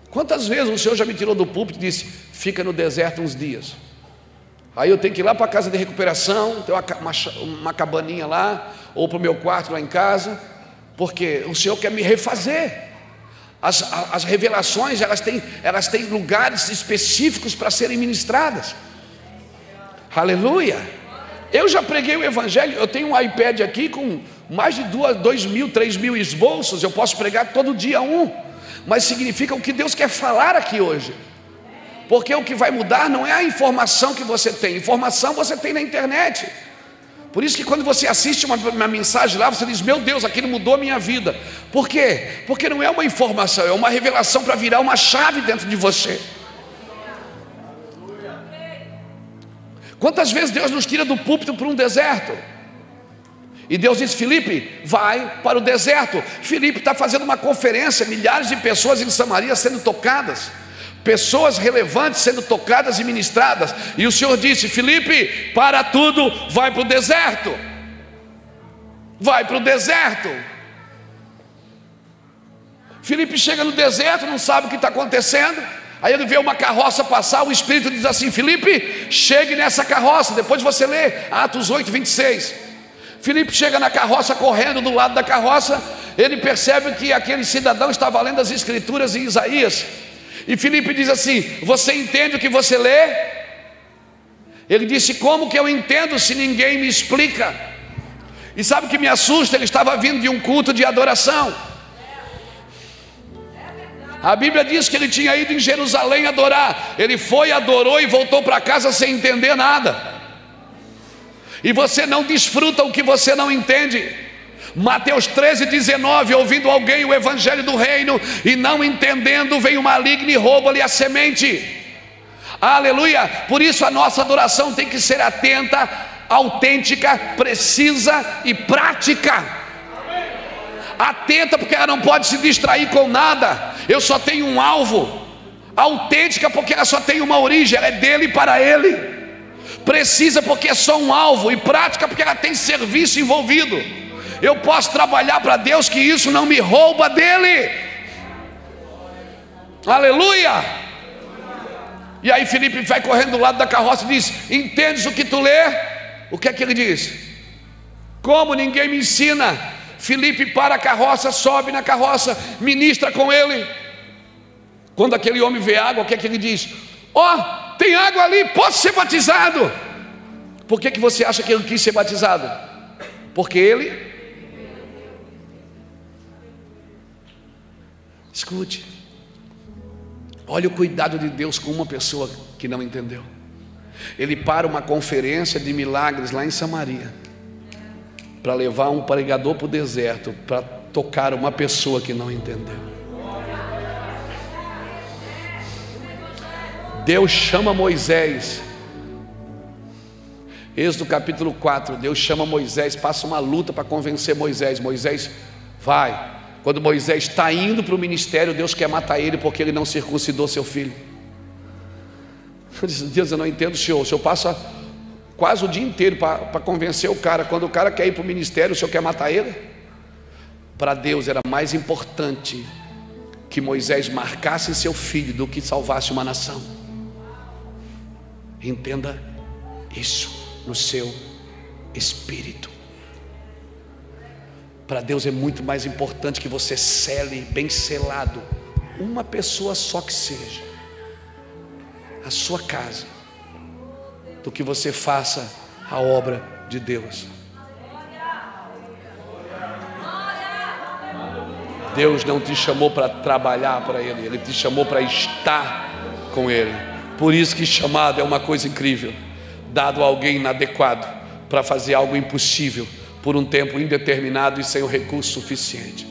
Quantas vezes o Senhor já me tirou do púlpito e disse: fica no deserto uns dias. Aí eu tenho que ir lá para a casa de recuperação, tem uma cabaninha lá, ou para o meu quarto lá em casa, porque o Senhor quer me refazer. As revelações, elas têm lugares específicos para serem ministradas. Aleluia. Eu já preguei o evangelho. Eu tenho um iPad aqui com mais de 2.000, 3.000 esboços. Eu posso pregar todo dia um, mas significa o que Deus quer falar aqui hoje. Porque o que vai mudar não é a informação que você tem. Informação você tem na internet. Por isso que quando você assiste uma mensagem lá, você diz: meu Deus, aquilo mudou a minha vida. Por quê? Porque não é uma informação, é uma revelação para virar uma chave dentro de você. Quantas vezes Deus nos tira do púlpito para um deserto? E Deus diz: Filipe, vai para o deserto. Filipe está fazendo uma conferência, milhares de pessoas em Samaria sendo tocadas, pessoas relevantes sendo tocadas e ministradas. E o Senhor disse: Filipe, para tudo, vai para o deserto. Vai para o deserto. Filipe chega no deserto, não sabe o que está acontecendo. Aí ele vê uma carroça passar, o Espírito diz assim: Filipe, chegue nessa carroça. Depois você lê Atos 8, 26. Filipe chega na carroça, correndo do lado da carroça. Ele percebe que aquele cidadão estava lendo as escrituras em Isaías. E Filipe diz assim: você entende o que você lê? Ele disse: como que eu entendo se ninguém me explica? E sabe o que me assusta? Ele estava vindo de um culto de adoração. A Bíblia diz que ele tinha ido em Jerusalém adorar. Ele foi, adorou e voltou para casa sem entender nada. E você não desfruta o que você não entende. Mateus 13:19, ouvindo alguém o evangelho do reino e não entendendo, vem o maligno e rouba-lhe a semente. Aleluia. Por isso a nossa adoração tem que ser atenta, autêntica, precisa e prática. Atenta porque ela não pode se distrair com nada. Eu só tenho um alvo. Autêntica porque ela só tem uma origem, ela é dele e para ele. Precisa porque é só um alvo. E prática porque ela tem serviço envolvido. Eu posso trabalhar para Deus, que isso não me rouba dele. Aleluia. E aí Filipe vai correndo do lado da carroça e diz: entendes o que tu lê? O que é que ele diz? Como ninguém me ensina? Filipe para a carroça, sobe na carroça, ministra com ele. Quando aquele homem vê água, o que é que ele diz? Ó, tem água ali, posso ser batizado? Por que você acha que ele quis ser batizado? Porque ele... Escute, olha o cuidado de Deus com uma pessoa que não entendeu. Ele para uma conferência de milagres lá em Samaria para levar um pregador para o deserto, para tocar uma pessoa que não entendeu. Deus chama Moisés, Êxodo capítulo 4, Deus chama Moisés, passa uma luta para convencer Moisés. Moisés vai. Quando Moisés está indo para o ministério, Deus quer matar ele porque ele não circuncidou seu filho. Eu disse: Deus, eu não entendo o senhor passa quase o dia inteiro para convencer o cara. Quando o cara quer ir para o ministério, o senhor quer matar ele? Para Deus era mais importante que Moisés marcasse seu filho do que salvasse uma nação. Entenda isso no seu espírito. Para Deus é muito mais importante que você sele, bem selado, uma pessoa só que seja, a sua casa, do que você faça a obra de Deus. Deus não te chamou para trabalhar para Ele, Ele te chamou para estar com Ele. Por isso que chamado é uma coisa incrível, dado a alguém inadequado para fazer algo impossível por um tempo indeterminado e sem o recurso suficiente.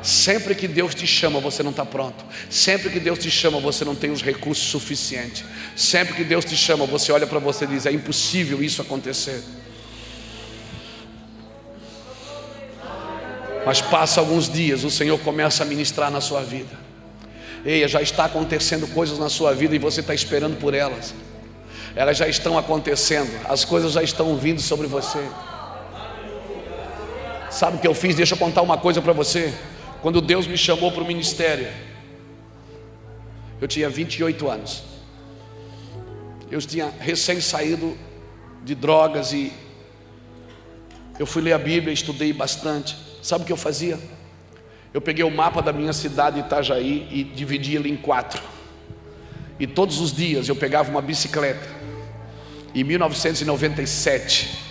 Sempre que Deus te chama, você não está pronto. Sempre que Deus te chama, você não tem os recursos suficientes. Sempre que Deus te chama, você olha para você e diz: é impossível isso acontecer. Mas passa alguns dias, o Senhor começa a ministrar na sua vida. Ei, já está acontecendo coisas na sua vida e você está esperando por elas. Elas já estão acontecendo, as coisas já estão vindo sobre você. Sabe o que eu fiz? Deixa eu contar uma coisa para você. Quando Deus me chamou para o ministério, eu tinha 28 anos. Eu tinha recém saído de drogas e eu fui ler a Bíblia, estudei bastante. Sabe o que eu fazia? Eu peguei o mapa da minha cidade, Itajaí, e dividi ele em 4. E todos os dias eu pegava uma bicicleta. Em 1997,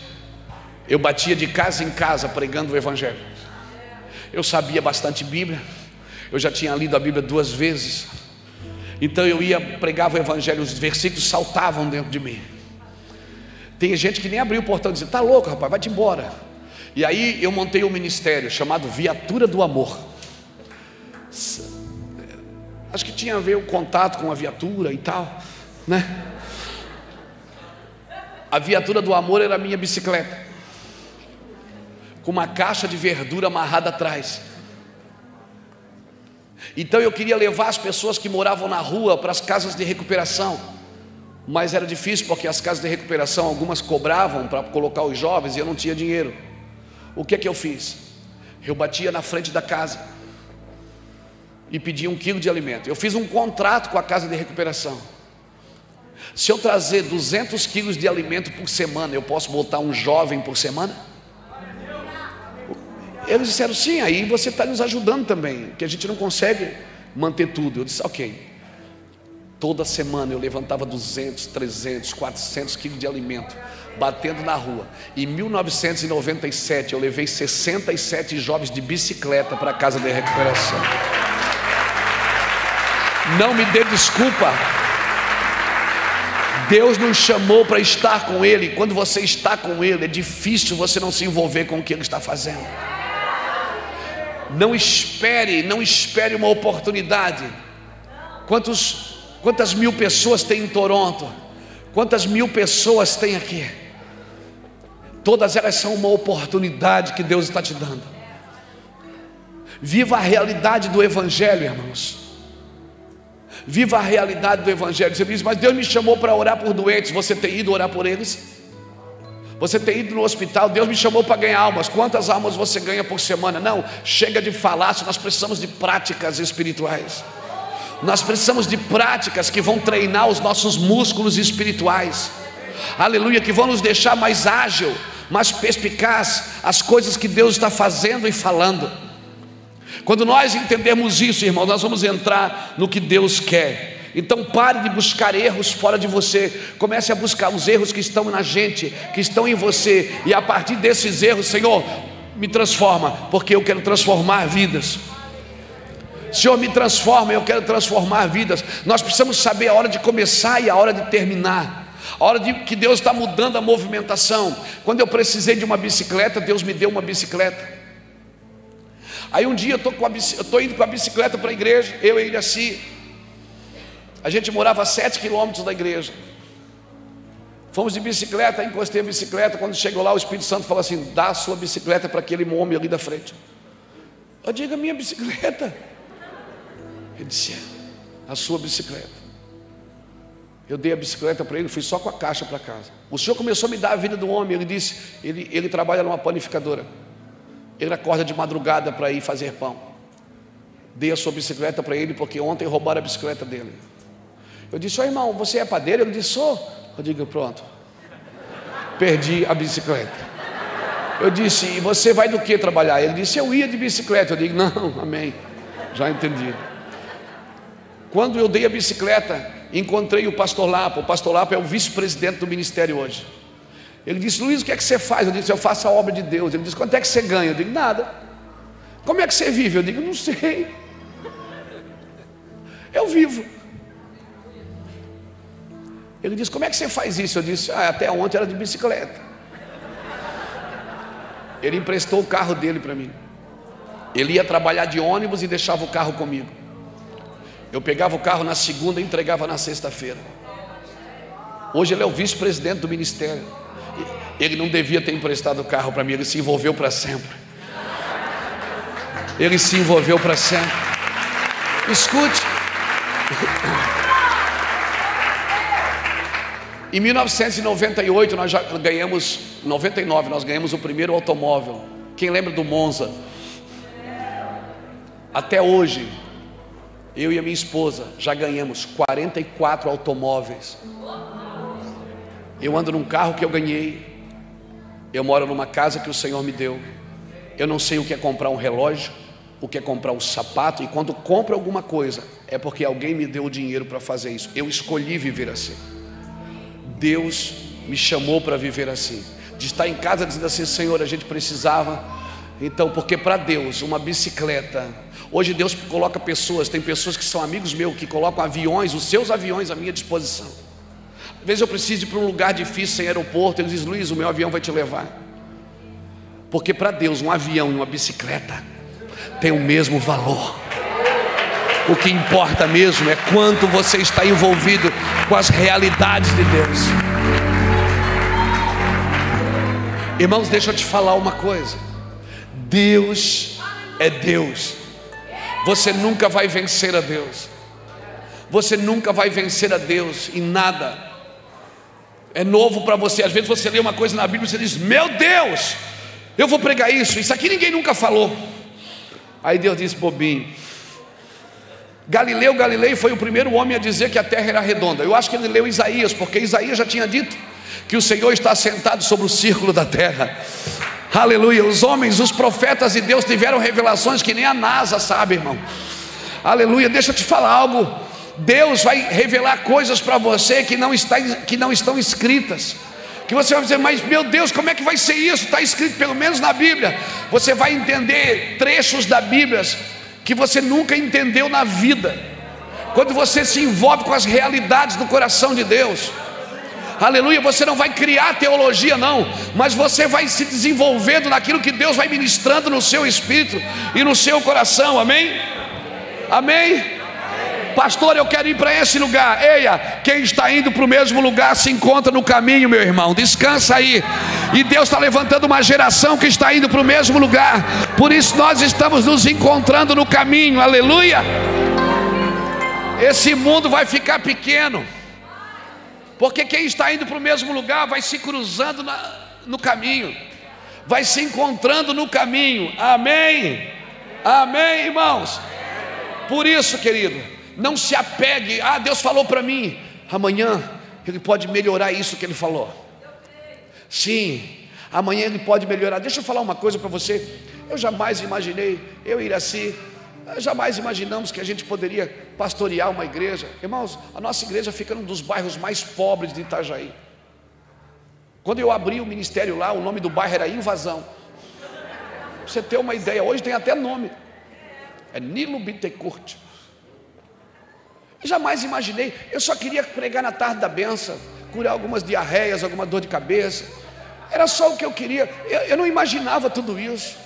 eu batia de casa em casa pregando o Evangelho. Eu sabia bastante Bíblia, eu já tinha lido a Bíblia 2 vezes. Então eu ia, pregava o Evangelho, os versículos saltavam dentro de mim. Tem gente que nem abriu o portão e dizia: tá louco, rapaz, vai-te embora. E aí eu montei um ministério chamado Viatura do Amor. Acho que tinha a ver o contato com a viatura e tal, né? A Viatura do Amor era a minha bicicleta, com uma caixa de verdura amarrada atrás. Então eu queria levar as pessoas que moravam na rua para as casas de recuperação, mas era difícil porque as casas de recuperação, algumas cobravam para colocar os jovens e eu não tinha dinheiro. O que é que eu fiz? Eu batia na frente da casa e pedia 1 quilo de alimento. Eu fiz um contrato com a casa de recuperação: se eu trazer 200 quilos de alimento por semana, eu posso botar um jovem por semana? Eles disseram: sim, aí você está nos ajudando também, que a gente não consegue manter tudo. Eu disse: ok. Toda semana eu levantava 200, 300, 400 quilos de alimento, batendo na rua. Em 1997 eu levei 67 jovens de bicicleta para a casa de recuperação. Não me dê desculpa. Deus nos chamou para estar com Ele. Quando você está com Ele, é difícil você não se envolver com o que Ele está fazendo. Não espere uma oportunidade. Quantas mil pessoas tem em Toronto? Quantas mil pessoas tem aqui? Todas elas são uma oportunidade que Deus está te dando. Viva a realidade do Evangelho, irmãos. Viva a realidade do Evangelho. Você diz, mas Deus me chamou para orar por doentes. Você tem ido orar por eles? Você tem ido no hospital? Deus me chamou para ganhar almas. Quantas almas você ganha por semana? Não, chega de falácio. Nós precisamos de práticas espirituais. Nós precisamos de práticas que vão treinar os nossos músculos espirituais. Aleluia, que vão nos deixar mais ágil, mais perspicaz as coisas que Deus está fazendo e falando. Quando nós entendermos isso, irmão, nós vamos entrar no que Deus quer. Então pare de buscar erros fora de você. Comece a buscar os erros que estão na gente, que estão em você. E a partir desses erros, Senhor, me transforma, porque eu quero transformar vidas. Senhor, me transforma, eu quero transformar vidas. Nós precisamos saber a hora de começar e a hora de terminar. A hora de que Deus está mudando a movimentação. Quando eu precisei de uma bicicleta, Deus me deu uma bicicleta. Aí um dia eu estou indo com a bicicleta para a igreja, eu e Iraci. A gente morava a 7 quilômetros da igreja. Fomos de bicicleta, encostei a bicicleta. Quando chegou lá, o Espírito Santo falou assim: dá a sua bicicleta para aquele homem ali da frente. Eu digo, a minha bicicleta? Ele disse, a sua bicicleta. Eu dei a bicicleta para ele, fui só com a caixa para casa. O Senhor começou a me dar a vida do homem. Ele disse, ele trabalha numa panificadora. Ele acorda de madrugada para ir fazer pão. Dei a sua bicicleta para ele, porque ontem roubaram a bicicleta dele. Eu disse, ô irmão, você é padeiro? Ele disse, sou. Eu digo, pronto, perdi a bicicleta. Eu disse, e você vai do que trabalhar? Ele disse, eu ia de bicicleta. Eu digo, não, amém, já entendi. Quando eu dei a bicicleta, encontrei o pastor Lapa. O pastor Lapa é o vice-presidente do ministério hoje. Ele disse, Luiz, o que é que você faz? Eu disse, eu faço a obra de Deus. Ele disse, quanto é que você ganha? Eu digo, nada. Como é que você vive? Eu digo, não sei. Eu vivo. Ele disse, como é que você faz isso? Eu disse, até ontem era de bicicleta. Ele emprestou o carro dele para mim. Ele ia trabalhar de ônibus e deixava o carro comigo. Eu pegava o carro na segunda e entregava na sexta-feira. Hoje ele é o vice-presidente do ministério. Ele não devia ter emprestado o carro para mim. Ele se envolveu para sempre. Ele se envolveu para sempre. Escute. Em 1998 nós já ganhamos, 99 nós ganhamos o primeiro automóvel. Quem lembra do Monza? Até hoje, eu e a minha esposa já ganhamos 44 automóveis. Eu ando num carro que eu ganhei. Eu moro numa casa que o Senhor me deu. Eu não sei o que é comprar um relógio, o que é comprar um sapato. E quando compro alguma coisa, é porque alguém me deu o dinheiro para fazer isso. Eu escolhi viver assim. Deus me chamou para viver assim. De estar em casa dizendo assim, Senhor, a gente precisava. Então, porque para Deus, uma bicicleta. Hoje Deus coloca pessoas, tem pessoas que são amigos meus, que colocam aviões, os seus aviões à minha disposição. Às vezes eu preciso ir para um lugar difícil, sem aeroporto. Ele diz, Luiz, o meu avião vai te levar. Porque para Deus um avião e uma bicicleta tem o mesmo valor. O que importa mesmo é quanto você está envolvido com as realidades de Deus. Irmãos, deixa eu te falar uma coisa. Deus é Deus. Você nunca vai vencer a Deus. Você nunca vai vencer a Deus em nada. É novo para você. Às vezes você lê uma coisa na Bíblia e você diz, meu Deus, eu vou pregar isso aqui ninguém nunca falou. Aí Deus disse, bobinho. Galileu foi o primeiro homem a dizer que a terra era redonda. Eu acho que ele leu Isaías, porque Isaías já tinha dito que o Senhor está sentado sobre o círculo da terra. Aleluia. Os homens, os profetas de Deus tiveram revelações que nem a NASA sabe, irmão. Aleluia. Deixa eu te falar algo. Deus vai revelar coisas para você que não estão escritas. Que você vai dizer, mas meu Deus, como é que vai ser isso? Está escrito pelo menos na Bíblia. Você vai entender trechos da Bíblia que você nunca entendeu na vida. Quando você se envolve com as realidades do coração de Deus. Aleluia, você não vai criar teologia não, mas você vai se desenvolvendo naquilo que Deus vai ministrando no seu espírito e no seu coração, amém? Amém? Pastor, eu quero ir para esse lugar. Eia, quem está indo para o mesmo lugar se encontra no caminho, meu irmão. Descansa aí. E Deus está levantando uma geração que está indo para o mesmo lugar. Por isso nós estamos nos encontrando no caminho. Aleluia. Esse mundo vai ficar pequeno, porque quem está indo para o mesmo lugar vai se cruzando no caminho, vai se encontrando no caminho. Amém? Amém, irmãos? Por isso, querido, não se apegue. Ah, Deus falou para mim, amanhã Ele pode melhorar isso que Ele falou. Sim, amanhã Ele pode melhorar. Deixa eu falar uma coisa para você. Eu jamais imaginei, eu e Iraci, jamais imaginamos que a gente poderia pastorear uma igreja. Irmãos, a nossa igreja fica num dos bairros mais pobres de Itajaí. Quando eu abri o ministério lá, o nome do bairro era Invasão. Pra você ter uma ideia, hoje tem até nome, é Nilo Bittencourt. Jamais imaginei, eu só queria pregar na tarde da bênção, curar algumas diarreias, alguma dor de cabeça, era só o que eu queria. Eu não imaginava tudo isso.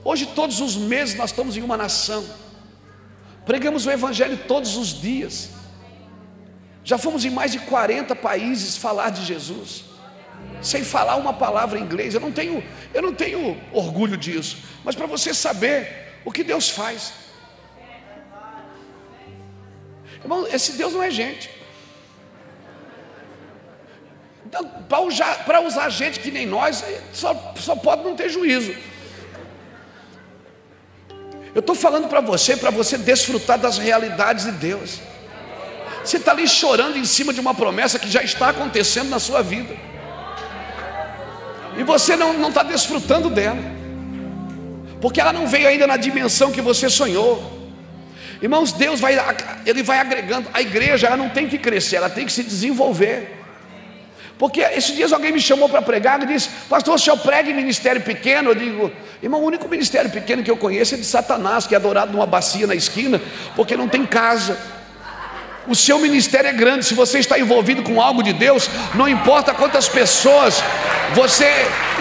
Hoje todos os meses nós estamos em uma nação, pregamos o evangelho todos os dias, já fomos em mais de 40 países falar de Jesus, sem falar uma palavra em inglês. Eu não tenho orgulho disso, mas para você saber o que Deus faz. Irmão, esse Deus não é gente. Para usar gente que nem nós, só pode não ter juízo. Eu estou falando para você desfrutar das realidades de Deus. Você está ali chorando em cima de uma promessa que já está acontecendo na sua vida, e você não está desfrutando dela, porque ela não veio ainda na dimensão que você sonhou. Irmãos, Deus Ele vai agregando. A igreja, ela não tem que crescer, ela tem que se desenvolver. Porque esses dias alguém me chamou para pregar e disse: pastor, o senhor prega em ministério pequeno? Eu digo: irmão, o único ministério pequeno que eu conheço é de Satanás, que é adorado numa bacia na esquina, porque não tem casa. O seu ministério é grande. Se você está envolvido com algo de Deus, não importa quantas pessoas você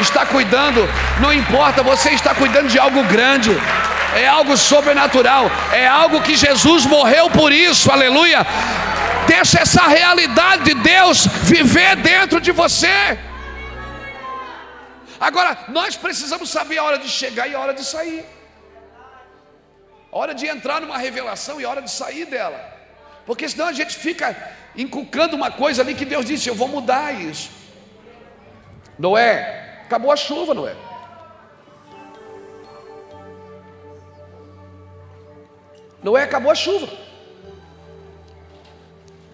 está cuidando, não importa, você está cuidando de algo grande, é algo sobrenatural, é algo que Jesus morreu por isso. Aleluia. Deixa essa realidade de Deus viver dentro de você. Agora, nós precisamos saber a hora de chegar e a hora de sair, a hora de entrar numa revelação e a hora de sair dela, porque senão a gente fica inculcando uma coisa ali que Deus disse: eu vou mudar isso. Noé, acabou a chuva, Noé. Noé, acabou a chuva,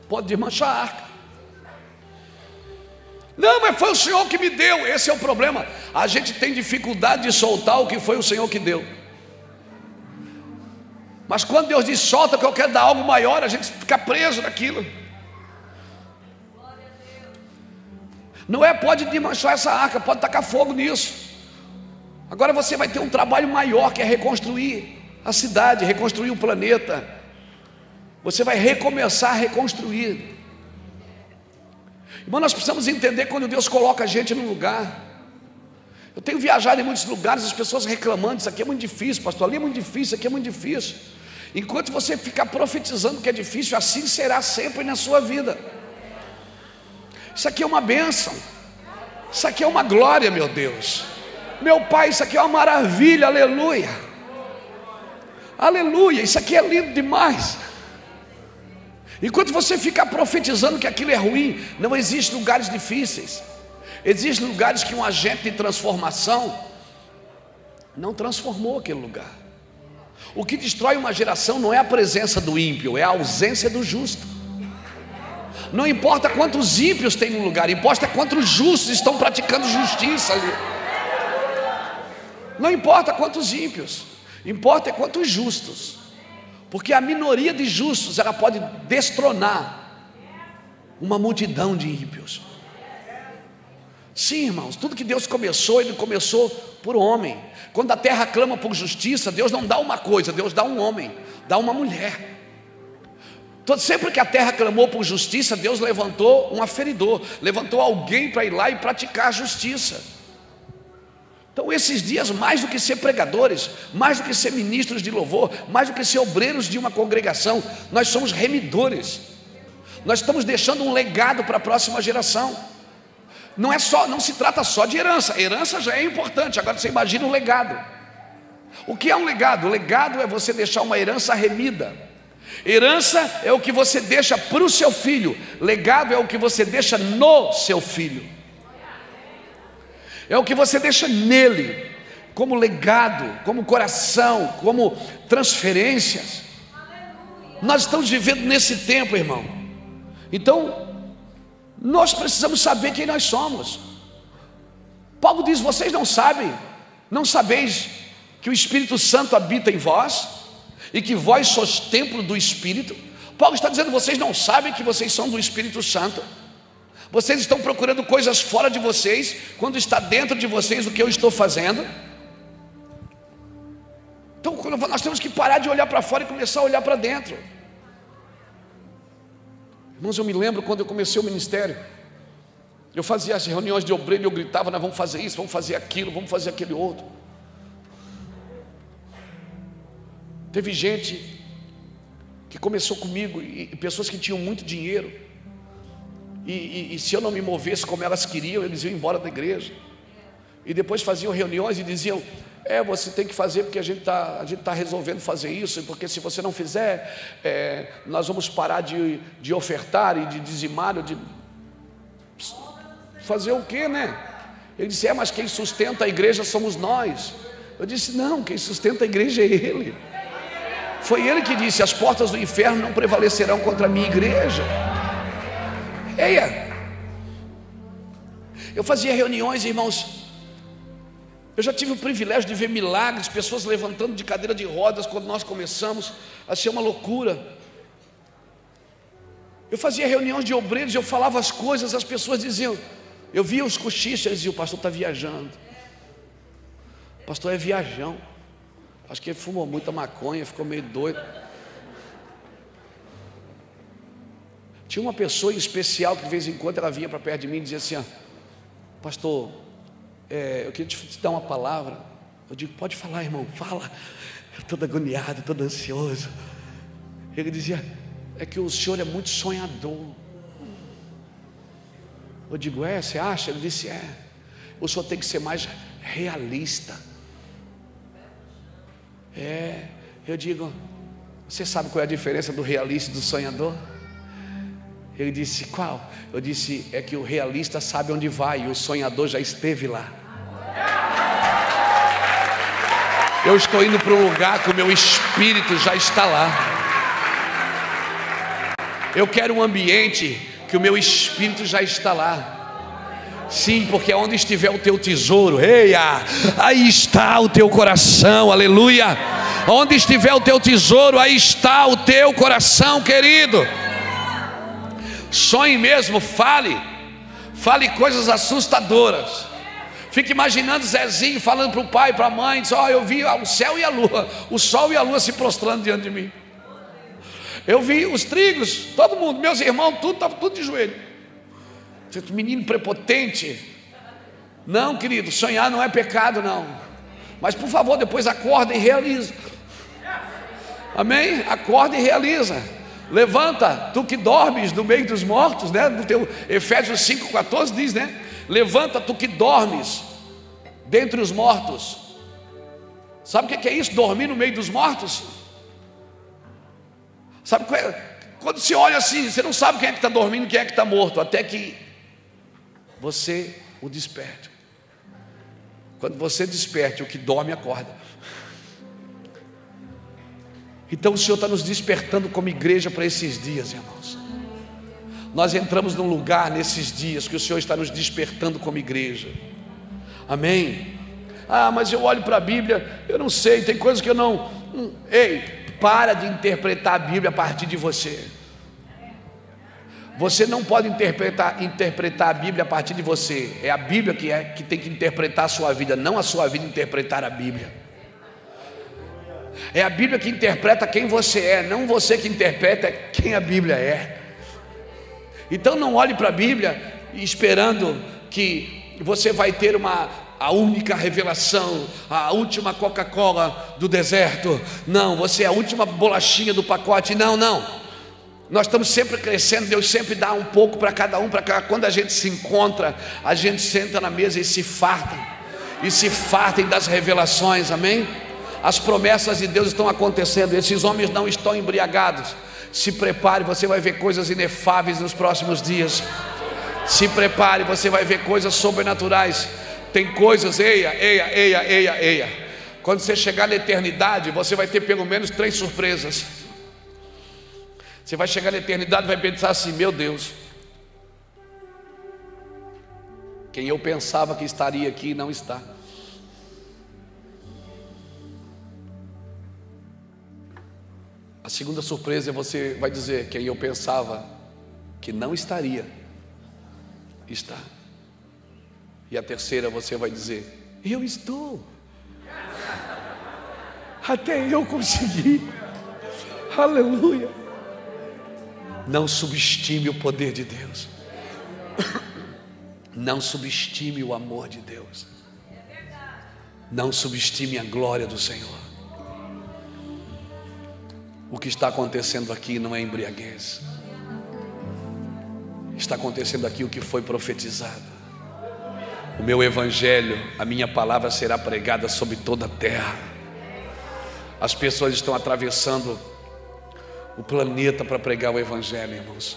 pode desmanchar a arca. Não, mas foi o Senhor que me deu. Esse é o problema, a gente tem dificuldade de soltar o que foi o Senhor que deu. Mas quando Deus diz solta, que eu quero dar algo maior, a gente fica preso naquilo. Noé pode desmanchar essa arca, pode tacar fogo nisso. Agora você vai ter um trabalho maior, que é reconstruir a cidade, reconstruir o planeta. Você vai recomeçar a reconstruir. Irmão, nós precisamos entender quando Deus coloca a gente num lugar. Eu tenho viajado em muitos lugares, as pessoas reclamando: isso aqui é muito difícil, pastor, ali é muito difícil, isso aqui é muito difícil. Enquanto você ficar profetizando que é difícil, assim será sempre na sua vida. Isso aqui é uma bênção, isso aqui é uma glória, meu Deus, meu Pai, isso aqui é uma maravilha, aleluia, aleluia, isso aqui é lindo demais. Enquanto você ficar profetizando que aquilo é ruim, não existem lugares difíceis, existem lugares que um agente de transformação não transformou aquele lugar. O que destrói uma geração não é a presença do ímpio, é a ausência do justo. Não importa quantos ímpios tem no lugar, importa quantos justos estão praticando justiça ali. Não importa quantos ímpios, importa quantos justos, porque a minoria de justos, ela pode destronar uma multidão de ímpios. Sim, irmãos, tudo que Deus começou, Ele começou por homem. Quando a terra clama por justiça, Deus não dá uma coisa, Deus dá um homem, dá uma mulher. Sempre que a terra clamou por justiça, Deus levantou um aferidor, levantou alguém para ir lá e praticar a justiça. Então esses dias, mais do que ser pregadores, mais do que ser ministros de louvor, mais do que ser obreiros de uma congregação, nós somos remidores. Nós estamos deixando um legado para a próxima geração. Não se trata só de herança. Herança já é importante, agora você imagina um legado. O que é um legado? O legado é você deixar uma herança remida. Herança é o que você deixa para o seu filho. Legado é o que você deixa no seu filho. É o que você deixa nele, como legado, como coração, como transferências. Nós estamos vivendo nesse tempo, irmão. Então, nós precisamos saber quem nós somos. Paulo diz: vocês não sabem, não sabeis que o Espírito Santo habita em vós e que vós sois templo do Espírito? Paulo está dizendo: vocês não sabem que vocês são do Espírito Santo? Vocês estão procurando coisas fora de vocês, quando está dentro de vocês o que eu estou fazendo? Então nós temos que parar de olhar para fora e começar a olhar para dentro. Irmãos, eu me lembro quando eu comecei o ministério, eu fazia as reuniões de obreiro e eu gritava: nós vamos fazer isso, vamos fazer aquilo, vamos fazer aquele outro. Teve gente que começou comigo, e pessoas que tinham muito dinheiro, e se eu não me movesse como elas queriam, eles iam embora da igreja. E depois faziam reuniões e diziam: você tem que fazer porque a gente tá resolvendo fazer isso, porque se você não fizer, nós vamos parar de ofertar e de dizimar, de fazer o quê, né? Ele disse: mas quem sustenta a igreja somos nós. Eu disse: não, quem sustenta a igreja é Ele. Foi Ele que disse: as portas do inferno não prevalecerão contra a minha igreja. Eu fazia reuniões, irmãos. Eu já tive o privilégio de ver milagres, pessoas levantando de cadeira de rodas quando nós começamos. Achei uma loucura. Eu fazia reuniões de obreiros, eu falava as coisas, as pessoas diziam, eu via os cochichos, eles diziam: o pastor está viajando, o pastor é viajão, acho que ele fumou muita maconha, ficou meio doido. Tinha uma pessoa em especial que de vez em quando ela vinha para perto de mim e dizia assim: pastor, eu queria te dar uma palavra. Eu digo: pode falar, irmão, fala. Eu todo agoniado, todo ansioso. Ele dizia: é que o senhor é muito sonhador. Eu digo: você acha? Ele disse: o senhor tem que ser mais realista. Eu digo: você sabe qual é a diferença do realista e do sonhador? Ele disse: qual? Eu disse: é que o realista sabe onde vai e o sonhador já esteve lá. Eu estou indo para um lugar que o meu espírito já está lá. Eu quero um ambiente que o meu espírito já está lá. Sim, porque onde estiver o teu tesouro, aí está o teu coração, aleluia. Onde estiver o teu tesouro, aí está o teu coração, querido. Sonhe mesmo, fale coisas assustadoras. Fique imaginando Zezinho falando para o pai e para a mãe: diz: eu vi o céu e a lua, o sol e a lua se prostrando diante de mim. Eu vi os trigos, todo mundo, meus irmãos, estava tudo de joelho. Menino prepotente. Não, querido, sonhar não é pecado, não. Mas por favor, depois acorda e realiza. Amém? Acorda e realiza. Levanta, tu que dormes no meio dos mortos, né? No teu Efésios 5,14 diz, né? Levanta, tu que dormes dentre os mortos. Sabe o que é isso? Dormir no meio dos mortos? Sabe qual é? Quando você olha assim, você não sabe quem é que está dormindo, quem é que está morto, até que você o desperte. Quando você desperte, o que dorme acorda. Então o Senhor está nos despertando como igreja para esses dias, irmãos. Nós entramos num lugar nesses dias que o Senhor está nos despertando como igreja. Amém? Mas eu olho para a Bíblia, eu não sei, tem coisas que eu não... Ei, para de interpretar a Bíblia a partir de você. Você não pode interpretar a Bíblia a partir de você. É a Bíblia que tem que interpretar a sua vida, não a sua vida interpretar a Bíblia. É a Bíblia que interpreta quem você é, não você que interpreta quem a Bíblia é. Então não olhe para a Bíblia esperando que você vai ter a única revelação, a última Coca-Cola do deserto. Não, você é a última bolachinha do pacote. Não, não. Nós estamos sempre crescendo, Deus sempre dá um pouco para cada um, quando a gente se encontra, a gente senta na mesa e se fartem das revelações, amém? As promessas de Deus estão acontecendo, esses homens não estão embriagados. Se prepare, você vai ver coisas inefáveis nos próximos dias. Se prepare, você vai ver coisas sobrenaturais. Tem coisas, eia. Quando você chegar na eternidade, você vai ter pelo menos 3 surpresas. Você vai chegar na eternidade e vai pensar assim: meu Deus, quem eu pensava que estaria aqui não está. A segunda surpresa é você vai dizer: quem eu pensava que não estaria, está. E a terceira você vai dizer: eu estou. Até eu consegui. Aleluia. Não subestime o poder de Deus. Não subestime o amor de Deus. Não subestime a glória do Senhor. O que está acontecendo aqui não é embriaguez. Está acontecendo aqui o que foi profetizado. O meu evangelho, a minha palavra será pregada sobre toda a terra. As pessoas estão atravessando o planeta para pregar o evangelho, irmãos.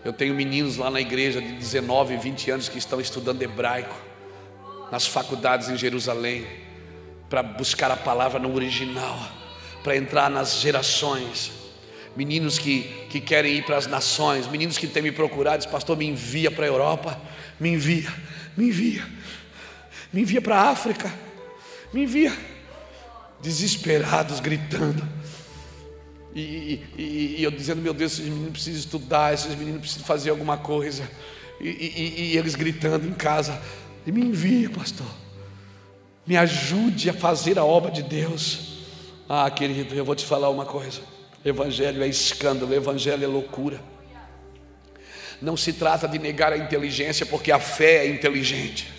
Eu tenho meninos lá na igreja de 19 e 20 anos que estão estudando hebraico nas faculdades em Jerusalém, para buscar a palavra no original, para entrar nas gerações. Meninos que querem ir para as nações, meninos que têm me procurado, diz: pastor, me envia para a Europa, me envia para a África, me envia. Desesperados, gritando. E eu dizendo: meu Deus, esses meninos precisam estudar, esses meninos precisam fazer alguma coisa. E eles gritando em casa: e me envia, pastor, me ajude a fazer a obra de Deus. Ah, querido, eu vou te falar uma coisa: evangelho é escândalo, evangelho é loucura. Não se trata de negar a inteligência, porque a fé é inteligente.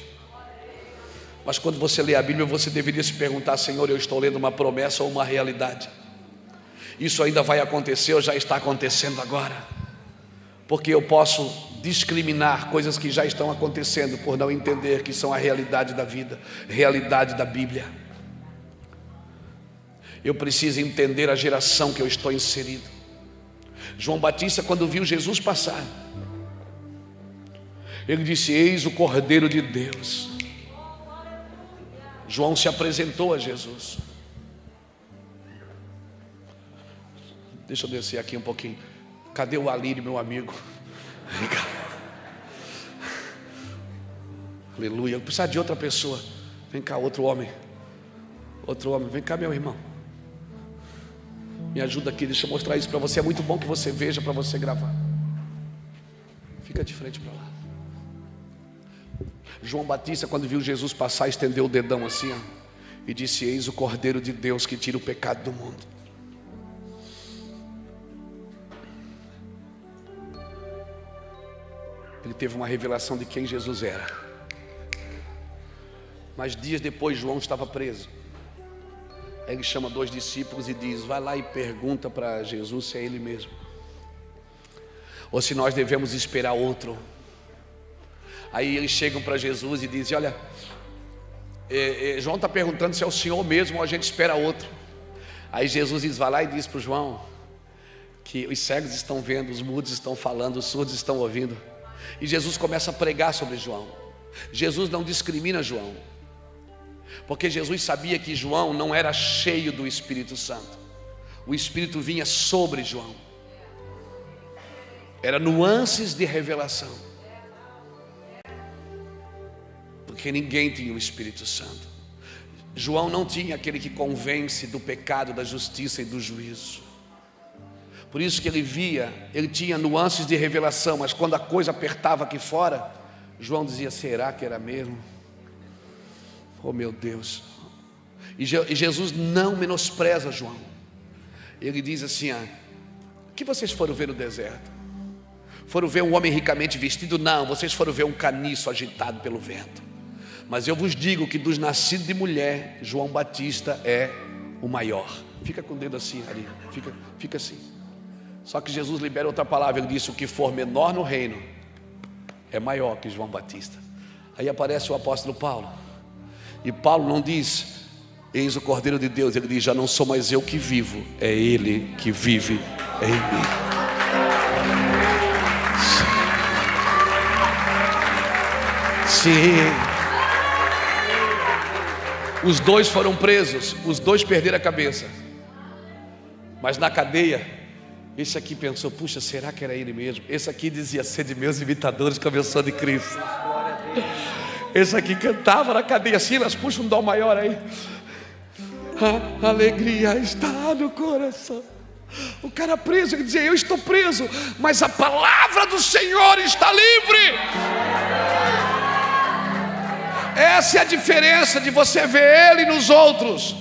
Mas quando você lê a Bíblia, você deveria se perguntar: Senhor, eu estou lendo uma promessa ou uma realidade? Isso ainda vai acontecer ou já está acontecendo agora? Porque eu posso discriminar coisas que já estão acontecendo por não entender que são a realidade da vida, realidade da Bíblia. Eu preciso entender a geração que eu estou inserido. João Batista, quando viu Jesus passar, ele disse: eis o Cordeiro de Deus. João se apresentou a Jesus. Deixa eu descer aqui um pouquinho. Cadê o Alírio, meu amigo? Vem cá. Aleluia. Eu preciso de outra pessoa. Vem cá, outro homem. Outro homem. Vem cá, meu irmão. Me ajuda aqui, deixa eu mostrar isso para você. É muito bom que você veja, para você gravar. Fica de frente para lá. João Batista, quando viu Jesus passar, estendeu o dedão assim, ó, e disse: eis o Cordeiro de Deus que tira o pecado do mundo. Ele teve uma revelação de quem Jesus era. Mas dias depois João estava preso. Aí ele chama 2 discípulos e diz: vai lá e pergunta para Jesus se é ele mesmo, ou se nós devemos esperar outro. Aí eles chegam para Jesus e dizem: olha, João está perguntando se é o Senhor mesmo ou a gente espera outro. Aí Jesus vai lá e diz para o João que os cegos estão vendo, os mudos estão falando, os surdos estão ouvindo. E Jesus começa a pregar sobre João. Jesus não discrimina João, porque Jesus sabia que João não era cheio do Espírito Santo. O Espírito vinha sobre João. Era nuances de revelação, porque ninguém tinha o Espírito Santo. João não tinha aquele que convence do pecado, da justiça e do juízo. Por isso que ele tinha nuances de revelação, mas quando a coisa apertava aqui fora, João dizia: será que era mesmo? Oh meu Deus. E Jesus não menospreza João. Ele diz assim: o que vocês foram ver no deserto? Foram ver um homem ricamente vestido? Não, vocês foram ver um caniço agitado pelo vento. Mas eu vos digo que dos nascidos de mulher, João Batista é o maior. Fica com o dedo assim, Ari. Fica assim. Só que Jesus libera outra palavra. Ele disse: o que for menor no reino é maior que João Batista. Aí aparece o apóstolo Paulo. E Paulo não diz: eis o Cordeiro de Deus. Ele diz: já não sou mais eu que vivo, é Ele que vive em mim. Sim. Os dois foram presos, os dois perderam a cabeça. Mas na cadeia, esse aqui pensou: puxa, será que era ele mesmo? Esse aqui dizia ser de meus imitadores, como eu sou de Cristo. Esse aqui cantava na cadeia. Silas, puxa um dó maior aí. A alegria está no coração. O cara preso, ele dizia: eu estou preso, mas a palavra do Senhor está livre. Essa é a diferença de você ver Ele nos outros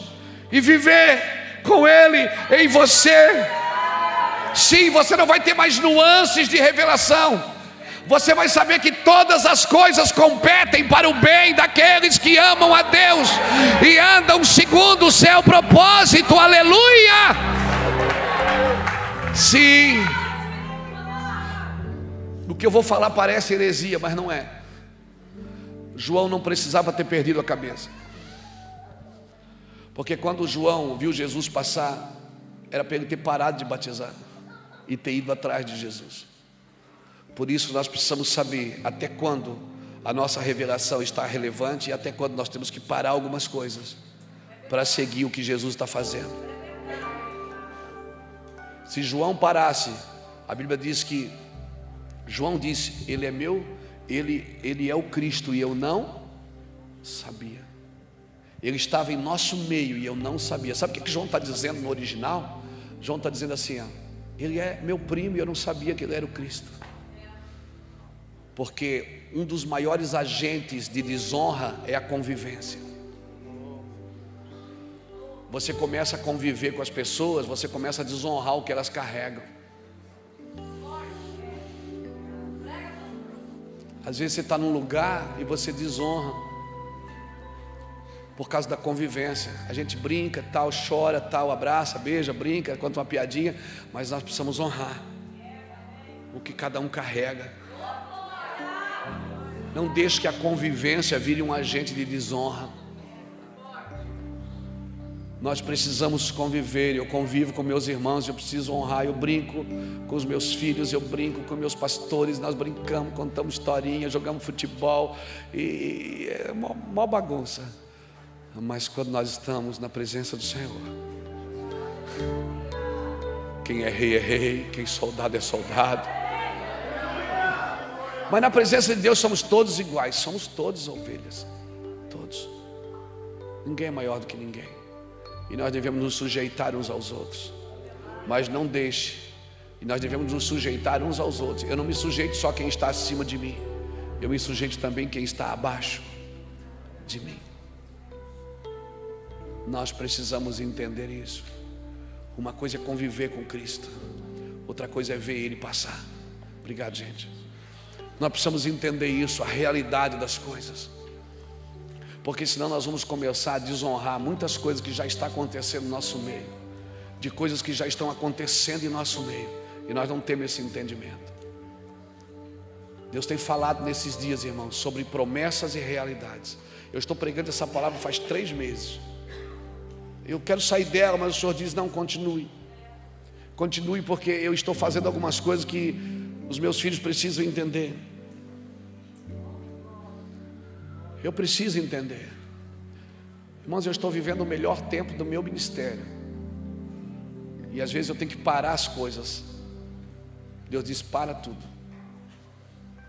e viver com Ele em você. Sim, você não vai ter mais nuances de revelação. Você vai saber que todas as coisas competem para o bem daqueles que amam a Deus e andam segundo o seu propósito. Aleluia! Sim. O que eu vou falar parece heresia, mas não é. João não precisava ter perdido a cabeça, porque quando João viu Jesus passar, era para ele ter parado de batizar e ter ido atrás de Jesus. Por isso nós precisamos saber até quando a nossa revelação está relevante e até quando nós temos que parar algumas coisas para seguir o que Jesus está fazendo. Se João parasse, a Bíblia diz que João disse: ele é meu, ele é o Cristo e eu não sabia. Ele estava em nosso meio e eu não sabia. Sabe o que João está dizendo no original? João está dizendo assim: ele é meu primo e eu não sabia que ele era o Cristo. Porque um dos maiores agentes de desonra é a convivência. Você começa a conviver com as pessoas, você começa a desonrar o que elas carregam. Às vezes você está num lugar e você desonra por causa da convivência. A gente brinca, tal, chora, tal, abraça, beija, brinca, conta uma piadinha, mas nós precisamos honrar o que cada um carrega. Não deixe que a convivência vire um agente de desonra. Nós precisamos conviver. Eu convivo com meus irmãos, eu preciso honrar. Eu brinco com os meus filhos, eu brinco com meus pastores. Nós brincamos, contamos historinha, jogamos futebol e é uma bagunça. Mas quando nós estamos na presença do Senhor, quem é rei, quem é soldado é soldado. Mas na presença de Deus somos todos iguais, somos todos ovelhas, todos. Ninguém é maior do que ninguém. E nós devemos nos sujeitar uns aos outros. Mas não deixe. E nós devemos nos sujeitar uns aos outros. Eu não me sujeito só a quem está acima de mim. Eu me sujeito também a quem está abaixo de mim. Nós precisamos entender isso. Uma coisa é conviver com Cristo, outra coisa é ver Ele passar. Obrigado, gente. Nós precisamos entender isso, a realidade das coisas. Porque senão nós vamos começar a desonrar muitas coisas que já estão acontecendo no nosso meio, de coisas que já estão acontecendo em nosso meio, e nós não temos esse entendimento. Deus tem falado nesses dias, irmãos, sobre promessas e realidades. Eu estou pregando essa palavra faz 3 meses. Eu quero sair dela, mas o Senhor diz: não, continue. Continue, porque eu estou fazendo algumas coisas que os meus filhos precisam entender. Eu preciso entender. Irmãos, eu estou vivendo o melhor tempo do meu ministério. E às vezes eu tenho que parar as coisas. Deus diz: para tudo.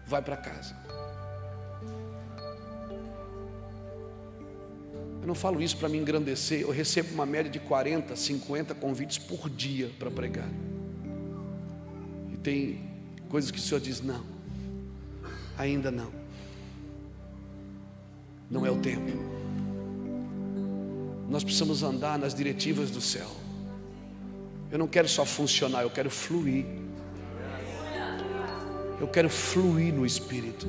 Vai para casa. Eu não falo isso para me engrandecer. Eu recebo uma média de 40, 50 convites por dia para pregar. E tem coisas que o Senhor diz: não, ainda não. Não é o tempo. Nós precisamos andar nas diretivas do céu. Eu não quero só funcionar, eu quero fluir. Eu quero fluir no Espírito.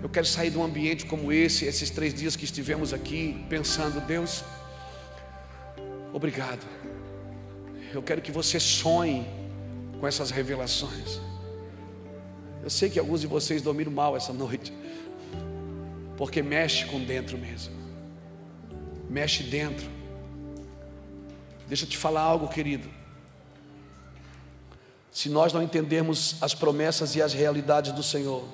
Eu quero sair de um ambiente como esse, esses 3 dias que estivemos aqui, pensando: Deus, obrigado. Eu quero que você sonhe com essas revelações. Eu sei que alguns de vocês dormiram mal essa noite, porque mexe com dentro mesmo. Mexe dentro. Deixa eu te falar algo, querido. Se nós não entendermos as promessas e as realidades do Senhor,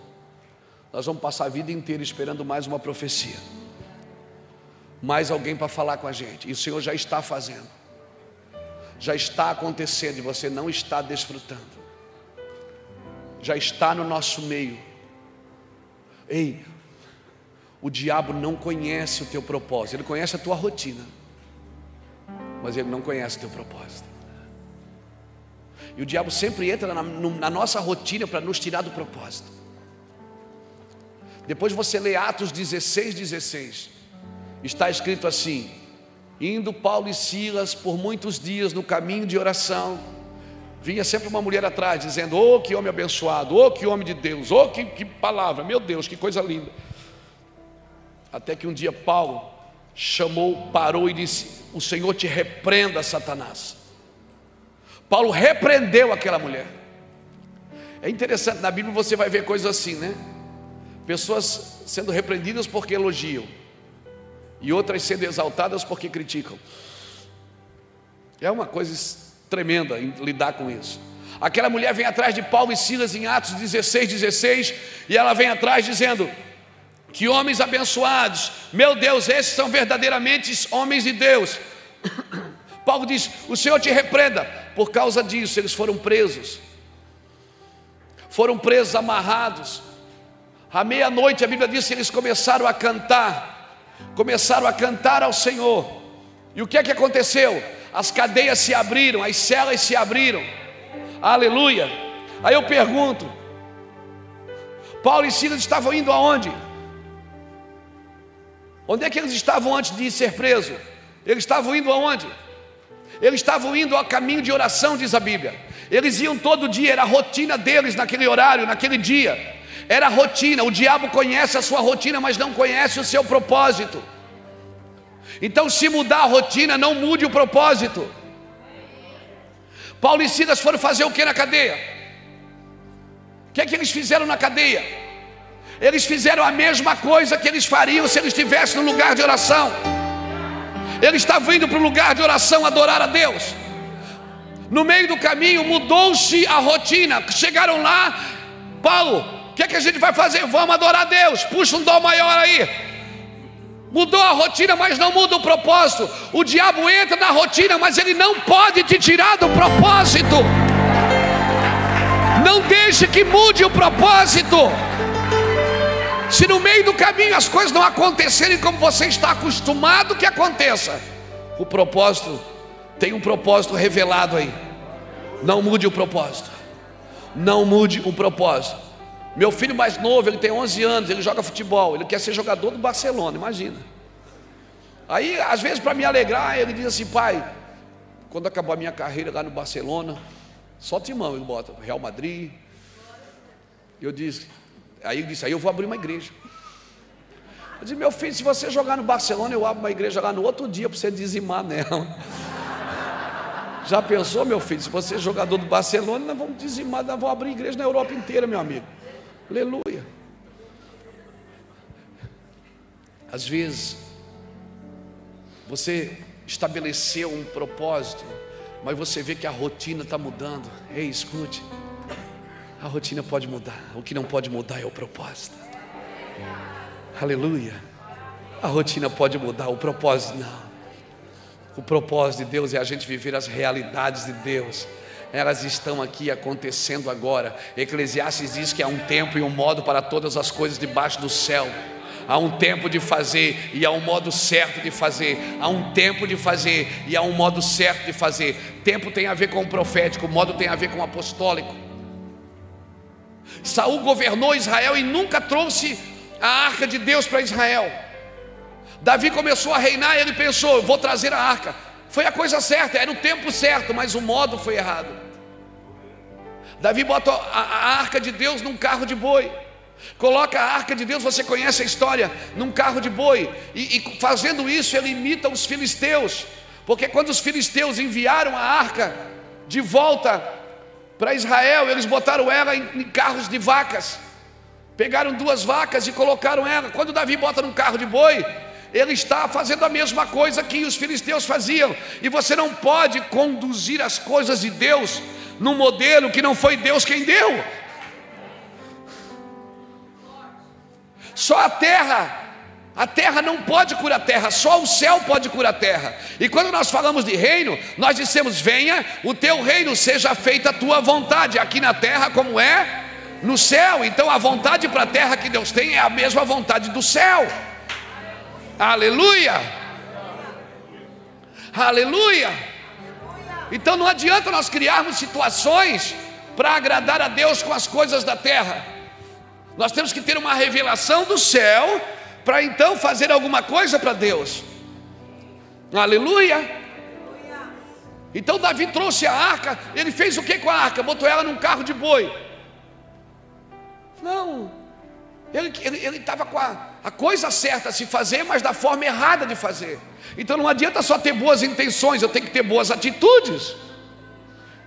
nós vamos passar a vida inteira esperando mais uma profecia, mais alguém para falar com a gente. E o Senhor já está fazendo, já está acontecendo, e você não está desfrutando. Já está no nosso meio. Ei, o diabo não conhece o teu propósito. Ele conhece a tua rotina, mas ele não conhece o teu propósito. E o diabo sempre entra na nossa rotina para nos tirar do propósito. Depois você lê Atos 16:16, está escrito assim: indo Paulo e Silas por muitos dias no caminho de oração, vinha sempre uma mulher atrás dizendo: oh, que homem abençoado, oh, que homem de Deus, oh, que palavra, meu Deus, que coisa linda. Até que um dia Paulo parou e disse: o Senhor te repreenda, Satanás. Paulo repreendeu aquela mulher. É interessante, na Bíblia você vai ver coisas assim, né? Pessoas sendo repreendidas porque elogiam, e outras sendo exaltadas porque criticam. É uma coisa tremenda em lidar com isso. Aquela mulher vem atrás de Paulo e Silas em Atos 16:16, e ela vem atrás dizendo: que homens abençoados, meu Deus, esses são verdadeiramente homens de Deus. Paulo diz: o Senhor te repreenda. Por causa disso eles foram presos, amarrados. À meia-noite a Bíblia diz que eles começaram a cantar ao Senhor. E o que é que aconteceu? As cadeias se abriram, as celas se abriram. Aleluia. Aí eu pergunto: Paulo e Silas estavam indo aonde? Onde é que eles estavam antes de ser presos? Eles estavam indo aonde? Eles estavam indo ao caminho de oração, diz a Bíblia. Eles iam todo dia, era a rotina deles naquele horário, naquele dia. Era a rotina. O diabo conhece a sua rotina, mas não conhece o seu propósito. Então, se mudar a rotina, não mude o propósito. Paulo e Silas foram fazer o que na cadeia? O que é que eles fizeram na cadeia? Eles fizeram a mesma coisa que eles fariam se eles estivessem no lugar de oração. Eles estavam indo para o lugar de oração adorar a Deus. No meio do caminho mudou-se a rotina. Chegaram lá: Paulo, o que é que a gente vai fazer? Vamos adorar a Deus. Puxa um dó maior aí. Mudou a rotina, mas não muda o propósito. O diabo entra na rotina, mas ele não pode te tirar do propósito. Não deixe que mude o propósito. Se no meio do caminho as coisas não acontecerem como você está acostumado que aconteça, o propósito, tem um propósito revelado aí. Não mude o propósito. Não mude o propósito. Meu filho mais novo, ele tem 11 anos, ele joga futebol, ele quer ser jogador do Barcelona, imagina. Aí, às vezes, para me alegrar, ele diz assim: pai, quando acabar a minha carreira lá no Barcelona, só timão, ele bota Real Madrid. Eu disse, aí ele disse: aí eu vou abrir uma igreja. Eu disse: meu filho, se você jogar no Barcelona, eu abro uma igreja lá no outro dia para você dizimar nela. Já pensou, meu filho? Se você é jogador do Barcelona, nós vamos dizimar, nós vamos abrir igreja na Europa inteira, meu amigo. Aleluia. Às vezes você estabeleceu um propósito, mas você vê que a rotina está mudando. Ei, escute, a rotina pode mudar, o que não pode mudar é o propósito. Aleluia. A rotina pode mudar, o propósito não. O propósito de Deus é a gente viver as realidades de Deus. Elas estão aqui acontecendo agora. Eclesiastes diz que há um tempo e um modo para todas as coisas debaixo do céu. Há um tempo de fazer e há um modo certo de fazer. Há um tempo de fazer e há um modo certo de fazer. Tempo tem a ver com o profético, modo tem a ver com o apostólico. Saul governou Israel e nunca trouxe a arca de Deus para Israel. Davi começou a reinar e ele pensou: vou trazer a arca. Foi a coisa certa, era o tempo certo, mas o modo foi errado. Davi bota a arca de Deus num carro de boi. Coloca a arca de Deus, você conhece a história, num carro de boi. E fazendo isso ele imita os filisteus. Porque quando os filisteus enviaram a arca de volta para Israel, eles botaram ela em carros de vacas. Pegaram 2 vacas e colocaram ela. Quando Davi bota num carro de boi, ele está fazendo a mesma coisa que os filisteus faziam. E você não pode conduzir as coisas de Deus num modelo que não foi Deus quem deu. Só a terra não pode curar a terra, só o céu pode curar a terra. E quando nós falamos de reino, nós dissemos: venha o teu reino, seja feita a tua vontade, aqui na terra como é no céu. Então a vontade para a terra que Deus tem é a mesma vontade do céu. Aleluia, aleluia. Então não adianta nós criarmos situações para agradar a Deus com as coisas da terra. Nós temos que ter uma revelação do céu para então fazer alguma coisa para Deus. Aleluia. Então Davi trouxe a arca. Ele fez o que com a arca? Botou ela num carro de boi. Não, ele estava com a coisa certa a se fazer, mas da forma errada de fazer. Então não adianta só ter boas intenções, eu tenho que ter boas atitudes.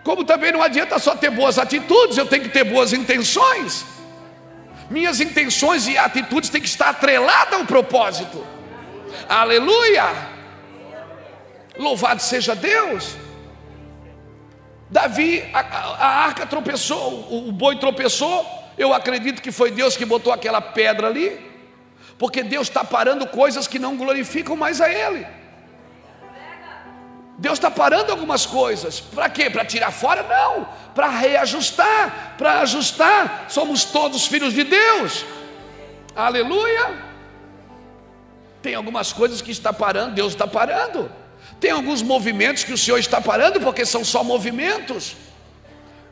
Como também não adianta só ter boas atitudes, eu tenho que ter boas intenções. Minhas intenções e atitudes têm que estar atreladas ao propósito. Aleluia. Louvado seja Deus. Davi, a arca tropeçou, o boi tropeçou. Eu acredito que foi Deus que botou aquela pedra ali, porque Deus está parando coisas que não glorificam mais a Ele. Deus está parando algumas coisas. Para quê? Para tirar fora? Não, para reajustar, para ajustar. Somos todos filhos de Deus. Aleluia. Tem algumas coisas que está parando, Deus está parando. Tem alguns movimentos que o Senhor está parando, porque são só movimentos.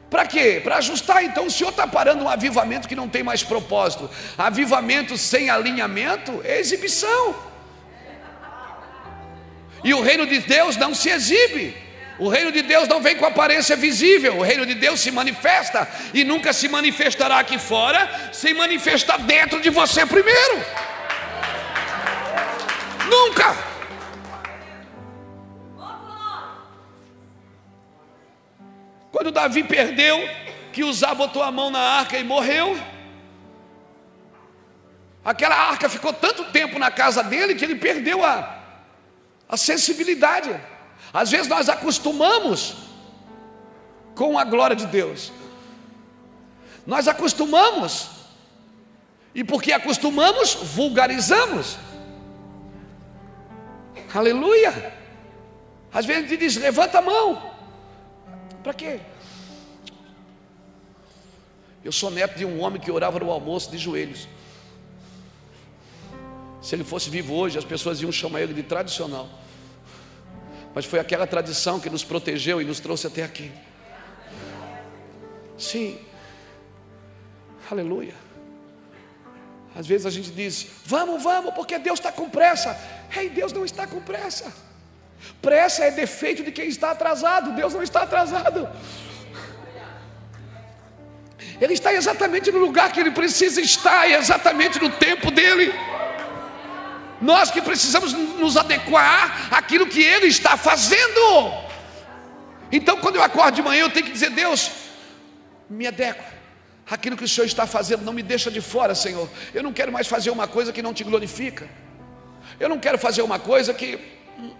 Para quê? Para ajustar. Então o Senhor está parando um avivamento que não tem mais propósito. Avivamento sem alinhamento é exibição. E o reino de Deus não se exibe. O reino de Deus não vem com aparência visível. O reino de Deus se manifesta. E nunca se manifestará aqui fora sem manifestar dentro de você primeiro. Nunca. Quando Davi perdeu, que Uzá botou a mão na arca e morreu, aquela arca ficou tanto tempo na casa dele que ele perdeu a sensibilidade. Às vezes nós acostumamos com a glória de Deus. Nós acostumamos. E porque acostumamos, vulgarizamos. Aleluia. Às vezes a gente diz: levanta a mão. Para quê? Eu sou neto de um homem que orava no almoço de joelhos. Se ele fosse vivo hoje, as pessoas iam chamar ele de tradicional. Mas foi aquela tradição que nos protegeu e nos trouxe até aqui. Sim. Aleluia. Às vezes a gente diz: vamos, porque Deus está com pressa. Ei, Deus não está com pressa. Pressa é defeito de quem está atrasado. Deus não está atrasado. Ele está exatamente no lugar que Ele precisa estar, e exatamente no tempo dEle. Nós que precisamos nos adequar àquilo que Ele está fazendo. Então quando eu acordo de manhã, eu tenho que dizer: Deus, me adequa àquilo que o Senhor está fazendo. Não me deixa de fora, Senhor. Eu não quero mais fazer uma coisa que não te glorifica. Eu não quero fazer uma coisa que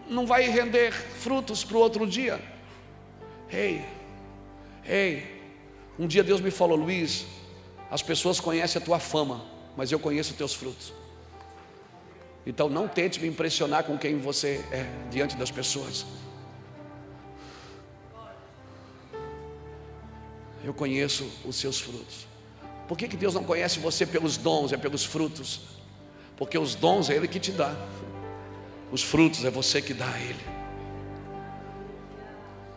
não vai render frutos para o outro dia. Ei, um dia Deus me falou: Luiz, as pessoas conhecem a tua fama, mas eu conheço os teus frutos. Então não tente me impressionar com quem você é diante das pessoas. Eu conheço os seus frutos. Por que Deus não conhece você pelos dons, é pelos frutos? Porque os dons é Ele que te dá. Os frutos é você que dá a Ele.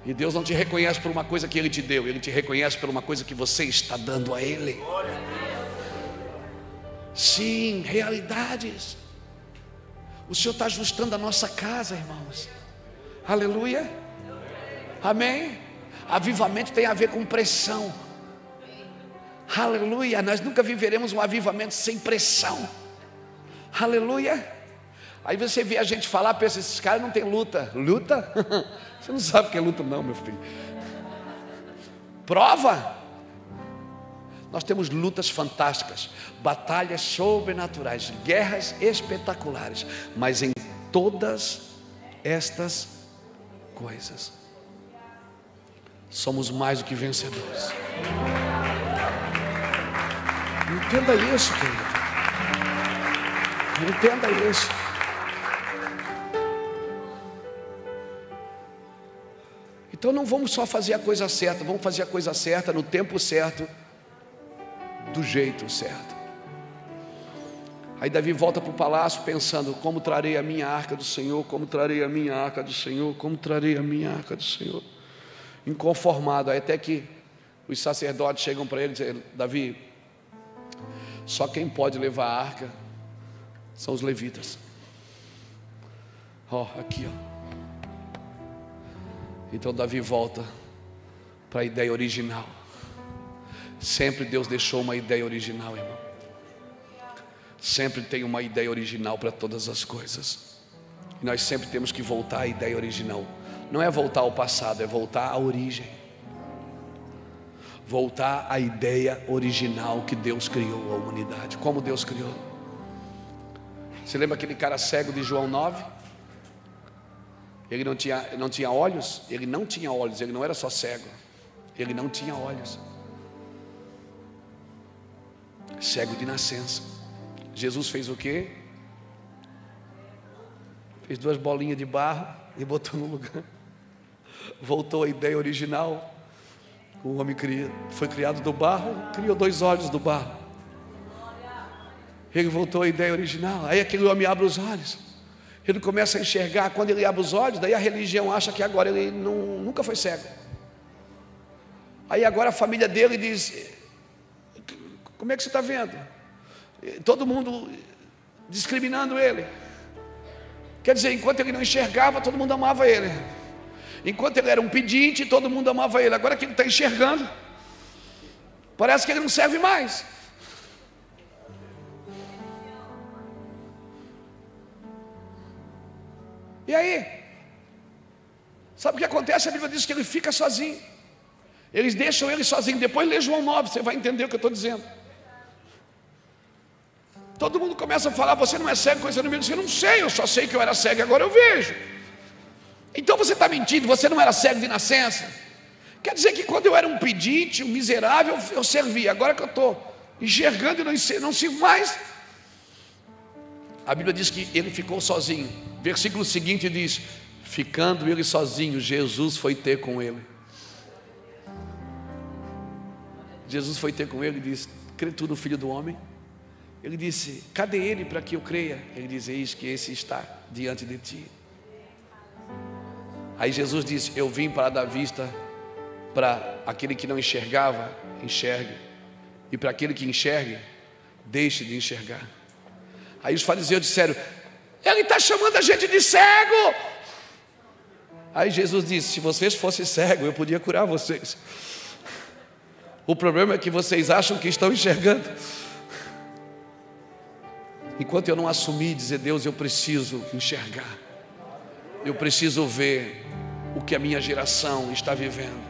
E Deus não te reconhece por uma coisa que Ele te deu, Ele te reconhece por uma coisa que você está dando a Ele. Sim, realidades. O Senhor está ajustando a nossa casa, irmãos. Aleluia. Amém. Avivamento tem a ver com pressão. Aleluia. Nós nunca viveremos um avivamento sem pressão. Aleluia. Aí você vê a gente falar, pensa, esses caras não tem luta. Luta? Você não sabe o que é luta não, meu filho. Prova. Nós temos lutas fantásticas, batalhas sobrenaturais, guerras espetaculares. Mas em todas estas coisas, somos mais do que vencedores. Entenda isso, querido. Entenda isso. Então não vamos só fazer a coisa certa, vamos fazer a coisa certa no tempo certo, do jeito certo. Aí Davi volta para o palácio pensando: como trarei a minha arca do Senhor, como trarei a minha arca do Senhor, como trarei a minha arca do Senhor. Inconformado, aí até que os sacerdotes chegam para ele e dizem: Davi, só quem pode levar a arca são os levitas. Aqui, Então Davi volta para a ideia original. Sempre Deus deixou uma ideia original, irmão. Sempre tem uma ideia original para todas as coisas. E nós sempre temos que voltar à ideia original. Não é voltar ao passado, é voltar à origem. Voltar à ideia original que Deus criou a humanidade. Como Deus criou. Você lembra aquele cara cego de João 9? Ele não tinha olhos? Ele não tinha olhos, ele não era só cego. Ele não tinha olhos. Cego de nascença. Jesus fez o quê? Fez 2 bolinhas de barro e botou no lugar. Voltou à ideia original. O homem foi criado do barro, criou 2 olhos do barro. Ele voltou à ideia original. Aí aquele homem abre os olhos. Ele começa a enxergar. Quando ele abre os olhos, daí a religião acha que agora ele nunca foi cego. Aí agora a família dele diz: como é que você está vendo? Todo mundo discriminando ele. Quer dizer, enquanto ele não enxergava, todo mundo amava ele. Enquanto ele era um pedinte, todo mundo amava ele. Agora que ele está enxergando, parece que ele não serve mais. E aí? Sabe o que acontece? A Bíblia diz que ele fica sozinho. Eles deixam ele sozinho. Depois lê João 9, você vai entender o que eu estou dizendo. Todo mundo começa a falar: você não é cego, coisa nenhuma. Eu não sei, eu só sei que eu era cego e agora eu vejo. Então você está mentindo, você não era cego de nascença. Quer dizer que quando eu era um pedinte, um miserável, eu servia. Agora que eu estou enxergando e não sirvo mais. A Bíblia diz que ele ficou sozinho. Versículo seguinte diz: ficando ele sozinho, Jesus foi ter com ele. Jesus foi ter com ele e disse: crê tu no Filho do Homem? Ele disse: cadê ele para que eu creia? Ele diz: eis que esse está diante de ti. Aí Jesus disse: eu vim para dar vista para aquele que não enxergava, enxergue, e para aquele que enxergue, deixe de enxergar. Aí os fariseus disseram: ele está chamando a gente de cego. Aí Jesus disse: se vocês fossem cegos, eu podia curar vocês. O problema é que vocês acham que estão enxergando. Enquanto eu não assumir e dizer: Deus, eu preciso enxergar, eu preciso ver o que a minha geração está vivendo,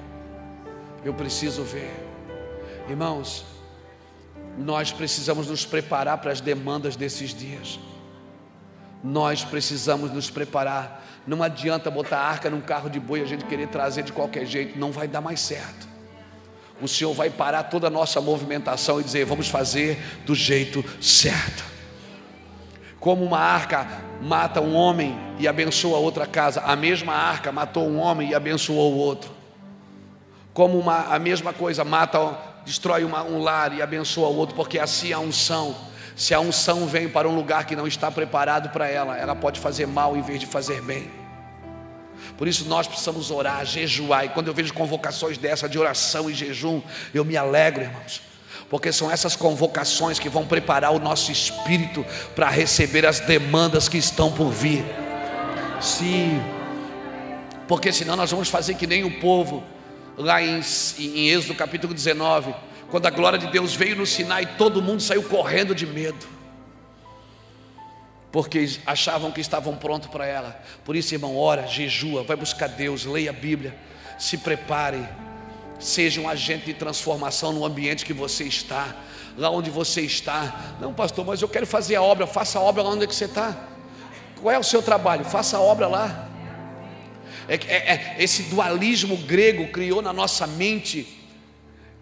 eu preciso ver. Irmãos, nós precisamos nos preparar para as demandas desses dias. Nós precisamos nos preparar. Não adianta botar a arca num carro de boi e a gente querer trazer de qualquer jeito, não vai dar mais certo. O Senhor vai parar toda a nossa movimentação e dizer: vamos fazer do jeito certo. Como uma arca mata um homem e abençoa outra casa, a mesma arca matou um homem e abençoou o outro. Como a mesma coisa destrói um lar e abençoa o outro, porque assim a unção. Se a unção vem para um lugar que não está preparado para ela pode fazer mal em vez de fazer bem. Por isso nós precisamos orar, jejuar. E quando eu vejo convocações dessa de oração e jejum, eu me alegro, irmãos, porque são essas convocações que vão preparar o nosso espírito para receber as demandas que estão por vir. Sim, porque senão nós vamos fazer que nem o povo lá em Êxodo capítulo 19, quando a glória de Deus veio no Sinai, todo mundo saiu correndo de medo, porque achavam que estavam prontos para ela. Por isso, irmão, ora, jejua, vai buscar Deus, leia a Bíblia, se prepare, seja um agente de transformação no ambiente que você está, lá onde você está. Não, pastor, mas eu quero fazer a obra. Faça a obra lá onde é que você está. Qual é o seu trabalho? Faça a obra lá. Esse dualismo grego criou na nossa mente,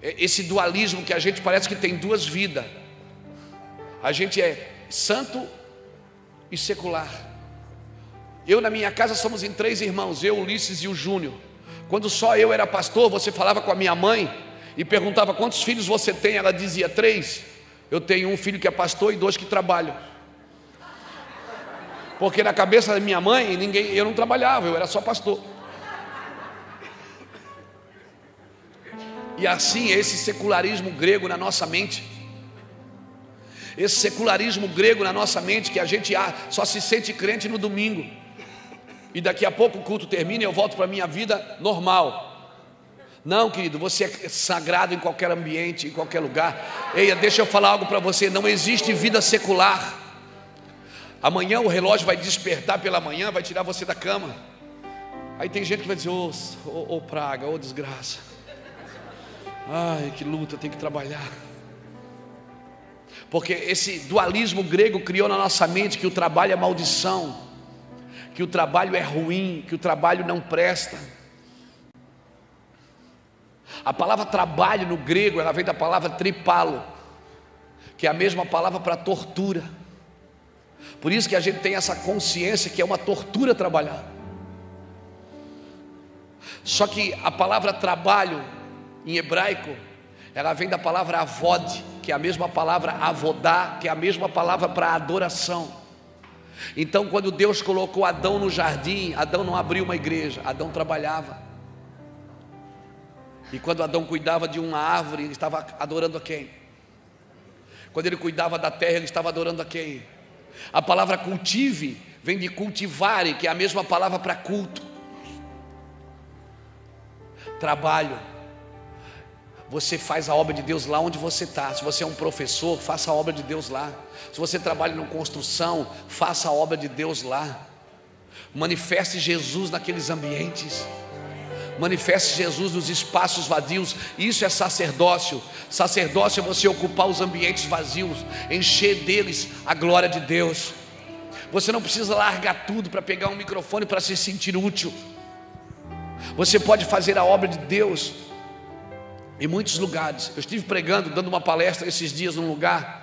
esse dualismo que a gente parece que tem duas vidas. A gente é santo e secular. Eu na minha casa somos em 3 irmãos, eu, Ulisses e o Júnior. Quando só eu era pastor, você falava com a minha mãe e perguntava quantos filhos você tem, ela dizia 3. Eu tenho um filho que é pastor e 2 que trabalham. Porque na cabeça da minha mãe, eu não trabalhava, eu era só pastor. E assim, esse secularismo grego na nossa mente, esse secularismo grego na nossa mente, que a gente só se sente crente no domingo, e daqui a pouco o culto termina e eu volto para a minha vida normal. Não, querido, você é sagrado em qualquer ambiente, em qualquer lugar. Eia, deixa eu falar algo para você, não existe vida secular. Amanhã o relógio vai despertar pela manhã, vai tirar você da cama. Aí tem gente que vai dizer, ô praga, ô desgraça, ai que luta, eu tenho que trabalhar. Porque esse dualismo grego criou na nossa mente que o trabalho é maldição, que o trabalho é ruim, que o trabalho não presta. A palavra trabalho no grego, ela vem da palavra tripalo, que é a mesma palavra para tortura. Por isso que a gente tem essa consciência que é uma tortura trabalhar. Só que a palavra trabalho em hebraico, ela vem da palavra avod, que é a mesma palavra avodá, que é a mesma palavra para adoração. Então quando Deus colocou Adão no jardim, Adão não abriu uma igreja, Adão trabalhava. E quando Adão cuidava de uma árvore, ele estava adorando a quem? Quando ele cuidava da terra, ele estava adorando a quem? A palavra cultive vem de cultivare, que é a mesma palavra para culto. Trabalho. Você faz a obra de Deus lá onde você está. Se você é um professor, faça a obra de Deus lá. Se você trabalha em construção, faça a obra de Deus lá. Manifeste Jesus naqueles ambientes. Manifeste Jesus nos espaços vazios. Isso é sacerdócio. Sacerdócio é você ocupar os ambientes vazios, encher deles a glória de Deus. Você não precisa largar tudo para pegar um microfone para se sentir útil. Você pode fazer a obra de Deus em muitos lugares. Eu estive pregando, dando uma palestra esses dias num lugar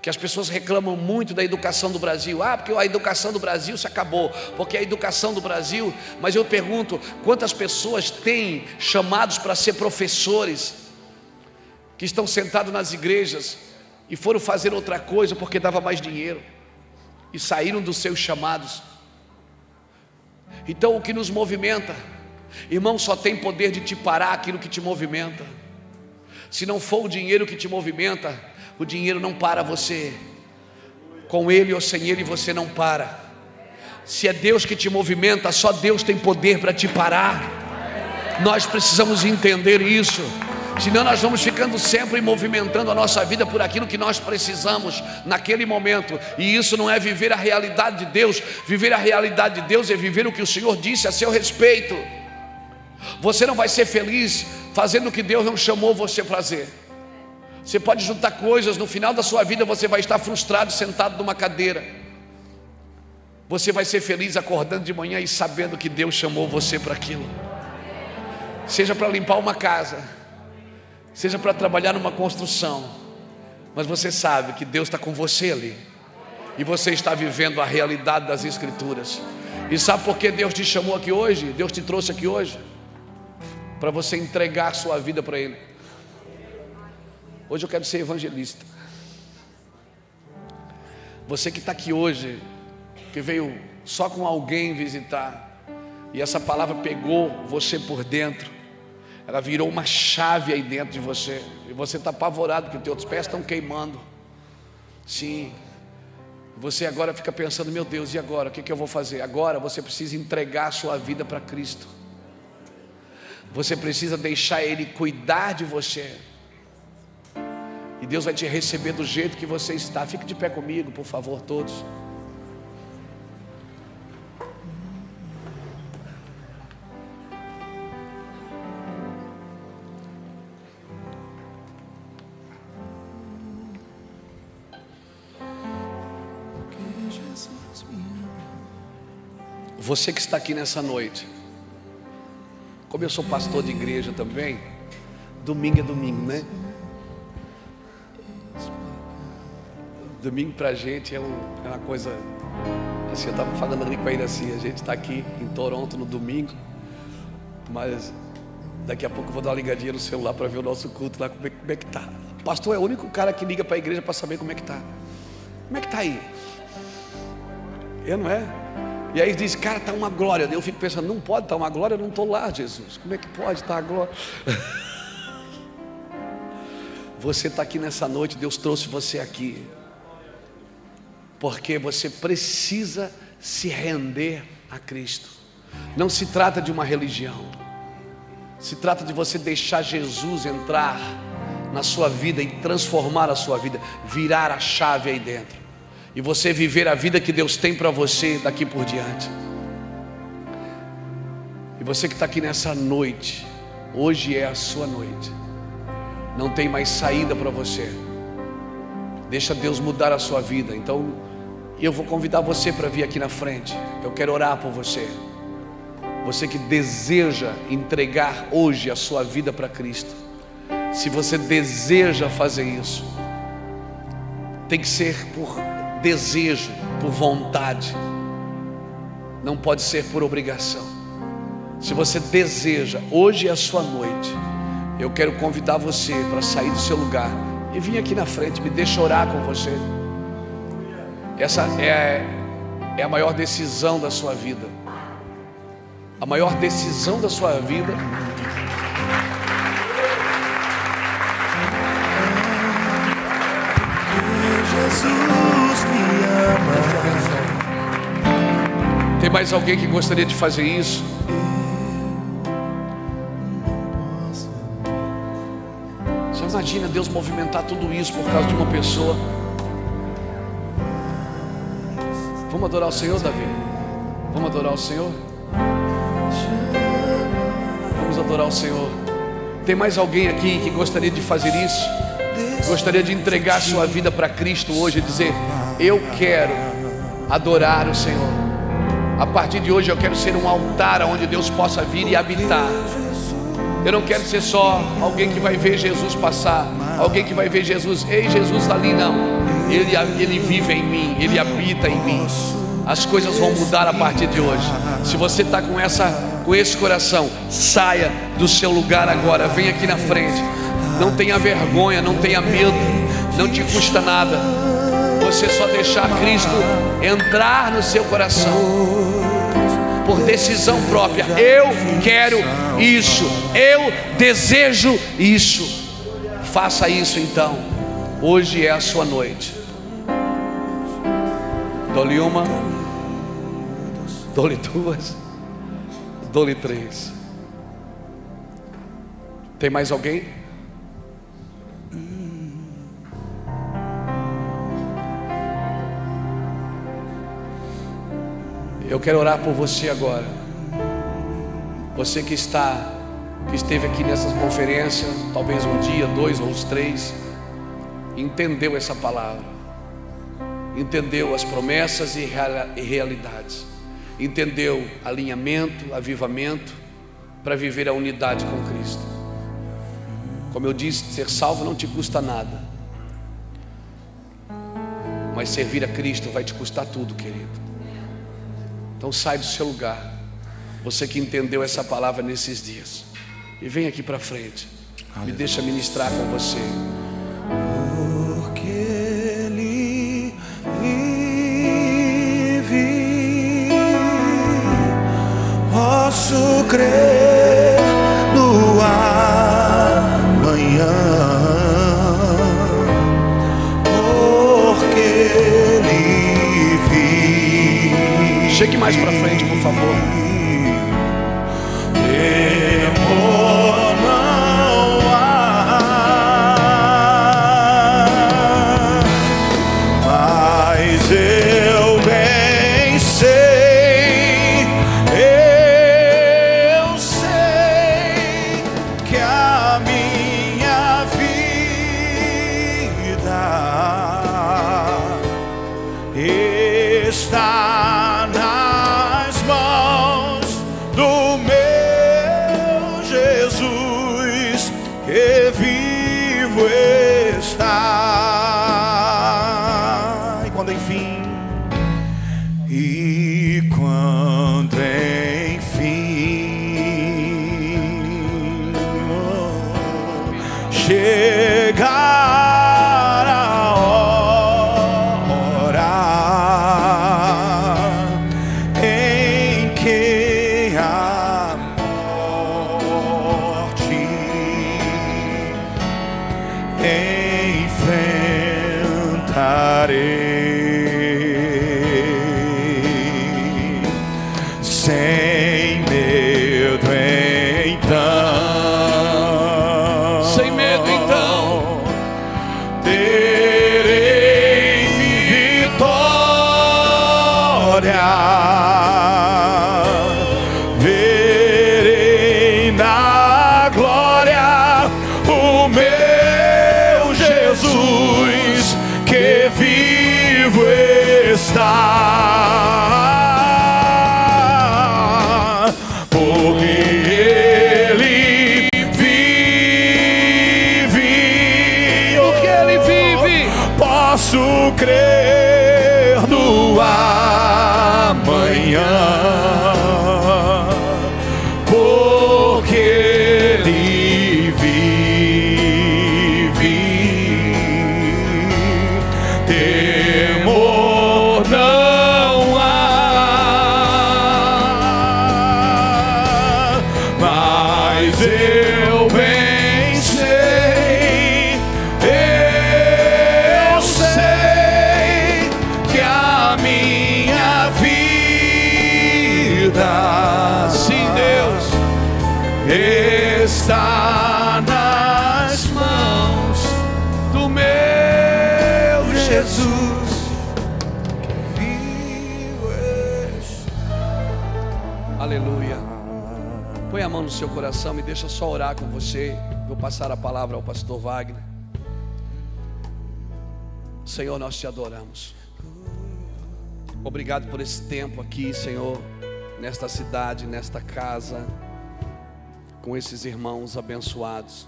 que as pessoas reclamam muito da educação do Brasil. Porque a educação do Brasil se acabou, porque a educação do Brasil... Mas eu pergunto, quantas pessoas têm chamados para ser professores, que estão sentados nas igrejas e foram fazer outra coisa porque dava mais dinheiro e saíram dos seus chamados? Então o que nos movimenta, irmão, só tem poder de te parar aquilo que te movimenta. Se não for o dinheiro que te movimenta, o dinheiro não para você. Com ele ou sem ele você não para. Se é Deus que te movimenta, só Deus tem poder para te parar. Nós precisamos entender isso. Senão nós vamos ficando sempre movimentando a nossa vida por aquilo que nós precisamos naquele momento. E isso não é viver a realidade de Deus. Viver a realidade de Deus é viver o que o Senhor disse a seu respeito. Você não vai ser feliz fazendo o que Deus não chamou você para fazer. Você pode juntar coisas, no final da sua vida você vai estar frustrado, sentado numa cadeira. Você vai ser feliz acordando de manhã e sabendo que Deus chamou você para aquilo. Seja para limpar uma casa, seja para trabalhar numa construção, mas você sabe que Deus está com você ali, e você está vivendo a realidade das Escrituras. E sabe por que Deus te chamou aqui hoje? Deus te trouxe aqui hoje para você entregar a sua vida para Ele. Hoje eu quero ser evangelista. Você que está aqui hoje, que veio só com alguém visitar, e essa palavra pegou você por dentro, Ela virou uma chave aí dentro de você. E você está apavorado porque teus pés estão queimando. Sim. Você agora fica pensando, meu Deus, e agora? O que eu vou fazer? Agora você precisa entregar a sua vida para Cristo. Você precisa deixar Ele cuidar de você. E Deus vai te receber do jeito que você está. Fique de pé comigo, por favor, todos. Você que está aqui nessa noite, como eu sou pastor de igreja também, domingo é domingo, né? Domingo pra gente é uma coisa assim, eu estava falando ali com a Iraci, a gente está aqui em Toronto no domingo, mas daqui a pouco eu vou dar uma ligadinha no celular para ver o nosso culto lá, como é que tá. O pastor é o único cara que liga para a igreja para saber como é que tá. Como é que tá aí? Eu não é? E aí diz, cara, tá uma glória. Eu fico pensando, não pode estar uma glória, eu não estou lá, Jesus. Como é que pode estar a glória? Você está aqui nessa noite, Deus trouxe você aqui porque você precisa se render a Cristo. Não se trata de uma religião, se trata de você deixar Jesus entrar na sua vida e transformar a sua vida, virar a chave aí dentro, e você viver a vida que Deus tem para você daqui por diante. E você que está aqui nessa noite, hoje é a sua noite, não tem mais saída para você. Deixa Deus mudar a sua vida. Então eu vou convidar você para vir aqui na frente. Eu quero orar por você. Você que deseja entregar hoje a sua vida para Cristo. Se você deseja fazer isso, tem que ser por desejo, por vontade. Não pode ser por obrigação. Se você deseja, hoje é a sua noite. Eu quero convidar você para sair do seu lugar e vir aqui na frente, me deixa orar com você. Essa é a maior decisão da sua vida. A maior decisão da sua vida Jesus me ama. Tem mais alguém que gostaria de fazer isso? Você imagina Deus movimentar tudo isso por causa de uma pessoa? Vamos adorar o Senhor, Davi? Vamos adorar o Senhor? Vamos adorar o Senhor. Tem mais alguém aqui que gostaria de fazer isso? Gostaria de entregar a sua vida para Cristo hoje e dizer: eu quero adorar o Senhor. A partir de hoje eu quero ser um altar onde Deus possa vir e habitar. Eu não quero ser só alguém que vai ver Jesus passar, alguém que vai ver Jesus, ei, Jesus está ali, não. Ele vive em mim, Ele habita em mim. As coisas vão mudar a partir de hoje. Se você está com esse coração, saia do seu lugar agora, vem aqui na frente. Não tenha vergonha, não tenha medo, não te custa nada. Você só deixar Cristo entrar no seu coração, por decisão própria. Eu quero isso, eu desejo isso. Faça isso então. Hoje é a sua noite. Dou-lhe uma, dou-lhe duas, dou-lhe três. Tem mais alguém? Eu quero orar por você agora. Você que esteve aqui nessas conferências, talvez um dia, dois ou os três, entendeu essa palavra, entendeu as promessas e realidades, entendeu alinhamento, avivamento, para viver a unidade com Cristo. Como eu disse, ser salvo não te custa nada, mas servir a Cristo vai te custar tudo, querido. Então sai do seu lugar, você que entendeu essa palavra nesses dias, e vem aqui para frente. Me deixa ministrar com você. Porque Ele vive, posso crer no ar. Chegue mais para frente, por favor. Temor não há, mas eu bem sei que a minha vida está nas mãos do meu Jesus, que vivo está. E quando enfim chegar a hora em que a morte enfrentarei sem medo, então. Sem medo, então. Terei vitória, verei na glória o meu Jesus, que vivo está, porque Ele vive. Porque Ele vive. Posso crer no amanhã, porque Ele vive. Temor não há, mas eu bem sei, eu sei que a minha vida, Sim, Deus, está nas mãos do meu Jesus, que vivo está. Aleluia. Põe a mão no seu coração, me deixa só orar com você. Vou passar a palavra ao pastor Wagner. Senhor, nós te adoramos. Obrigado por esse tempo aqui, Senhor, nesta cidade, nesta casa, com esses irmãos abençoados.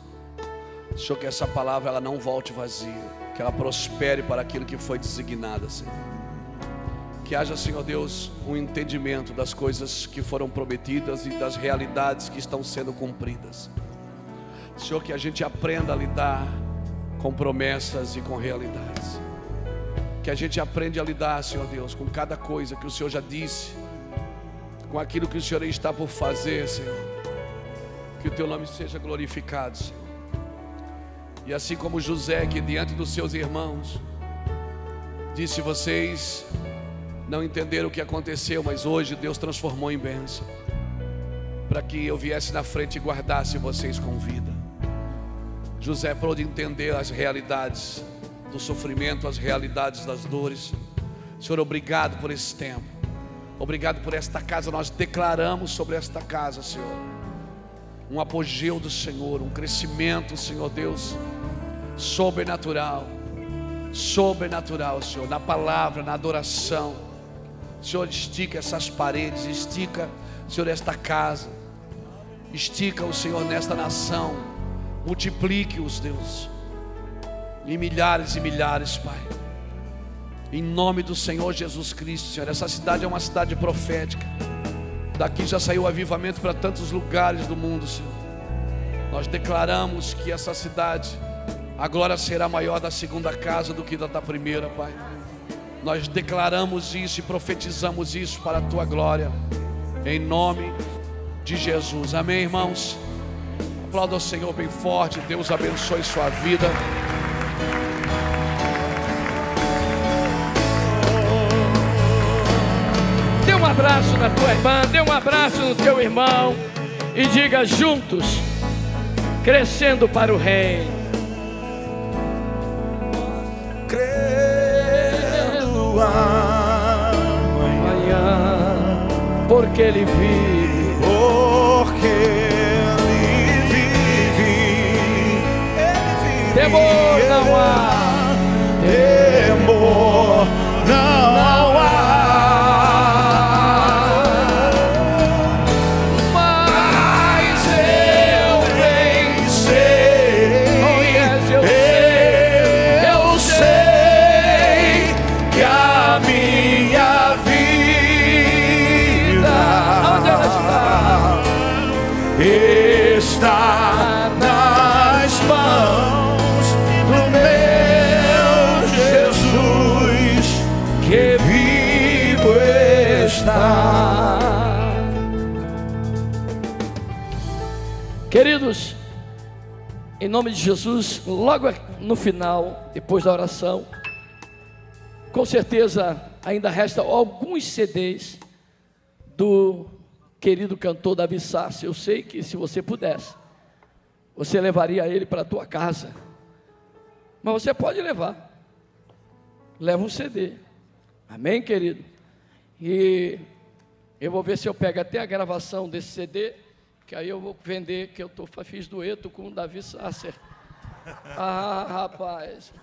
Senhor, que essa palavra ela não volte vazia, que ela prospere para aquilo que foi designada, Senhor. Que haja, Senhor Deus, um entendimento das coisas que foram prometidas e das realidades que estão sendo cumpridas. Senhor, que a gente aprenda a lidar com promessas e com realidades. Que a gente aprenda a lidar, Senhor Deus, com cada coisa que o Senhor já disse, com aquilo que o Senhor está por fazer, Senhor. Que o Teu nome seja glorificado, Senhor. E assim como José, que diante dos seus irmãos disse: vocês não entenderam o que aconteceu, mas hoje Deus transformou em bênção, para que eu viesse na frente e guardasse vocês com vida. José pôde entender as realidades do sofrimento, as realidades das dores. Senhor, obrigado por esse tempo, obrigado por esta casa. Nós declaramos sobre esta casa, Senhor, um apogeu do Senhor, um crescimento, Senhor Deus, sobrenatural, Senhor, na palavra, na adoração. Senhor, estica essas paredes, estica, Senhor, esta casa, estica o Senhor nesta nação, multiplique-os, Deus, em milhares e milhares, Pai, em nome do Senhor Jesus Cristo. Senhor, essa cidade é uma cidade profética. Daqui já saiu avivamento para tantos lugares do mundo, Senhor. Nós declaramos que essa cidade, a glória será maior da segunda casa do que da primeira, Pai. Nós declaramos isso e profetizamos isso para a Tua glória, em nome de Jesus. Amém, irmãos? Aplauda o Senhor bem forte. Deus abençoe sua vida. Dê uma abraço na tua irmã, dê um abraço no teu irmão e diga juntos, crescendo para o reino. Crendo Amanhã, porque ele vive. porque ele vive. Temor não há. Temor não há. Mas eu bem sei, Oh, yes, eu sei que a minha vida Onde ela está nas mãos do meu Jesus, que vivo está. Queridos, em nome de Jesus, logo no final, depois da oração, com certeza ainda restam alguns CDs do querido cantor Davi Sassi. Eu sei que se você pudesse, você levaria ele para a tua casa, mas você pode levar, leva um CD, amém, querido? E eu vou ver se eu pego até a gravação desse CD, que aí eu vou vender, que eu fiz dueto com o Davi Sasser. Ah, rapaz,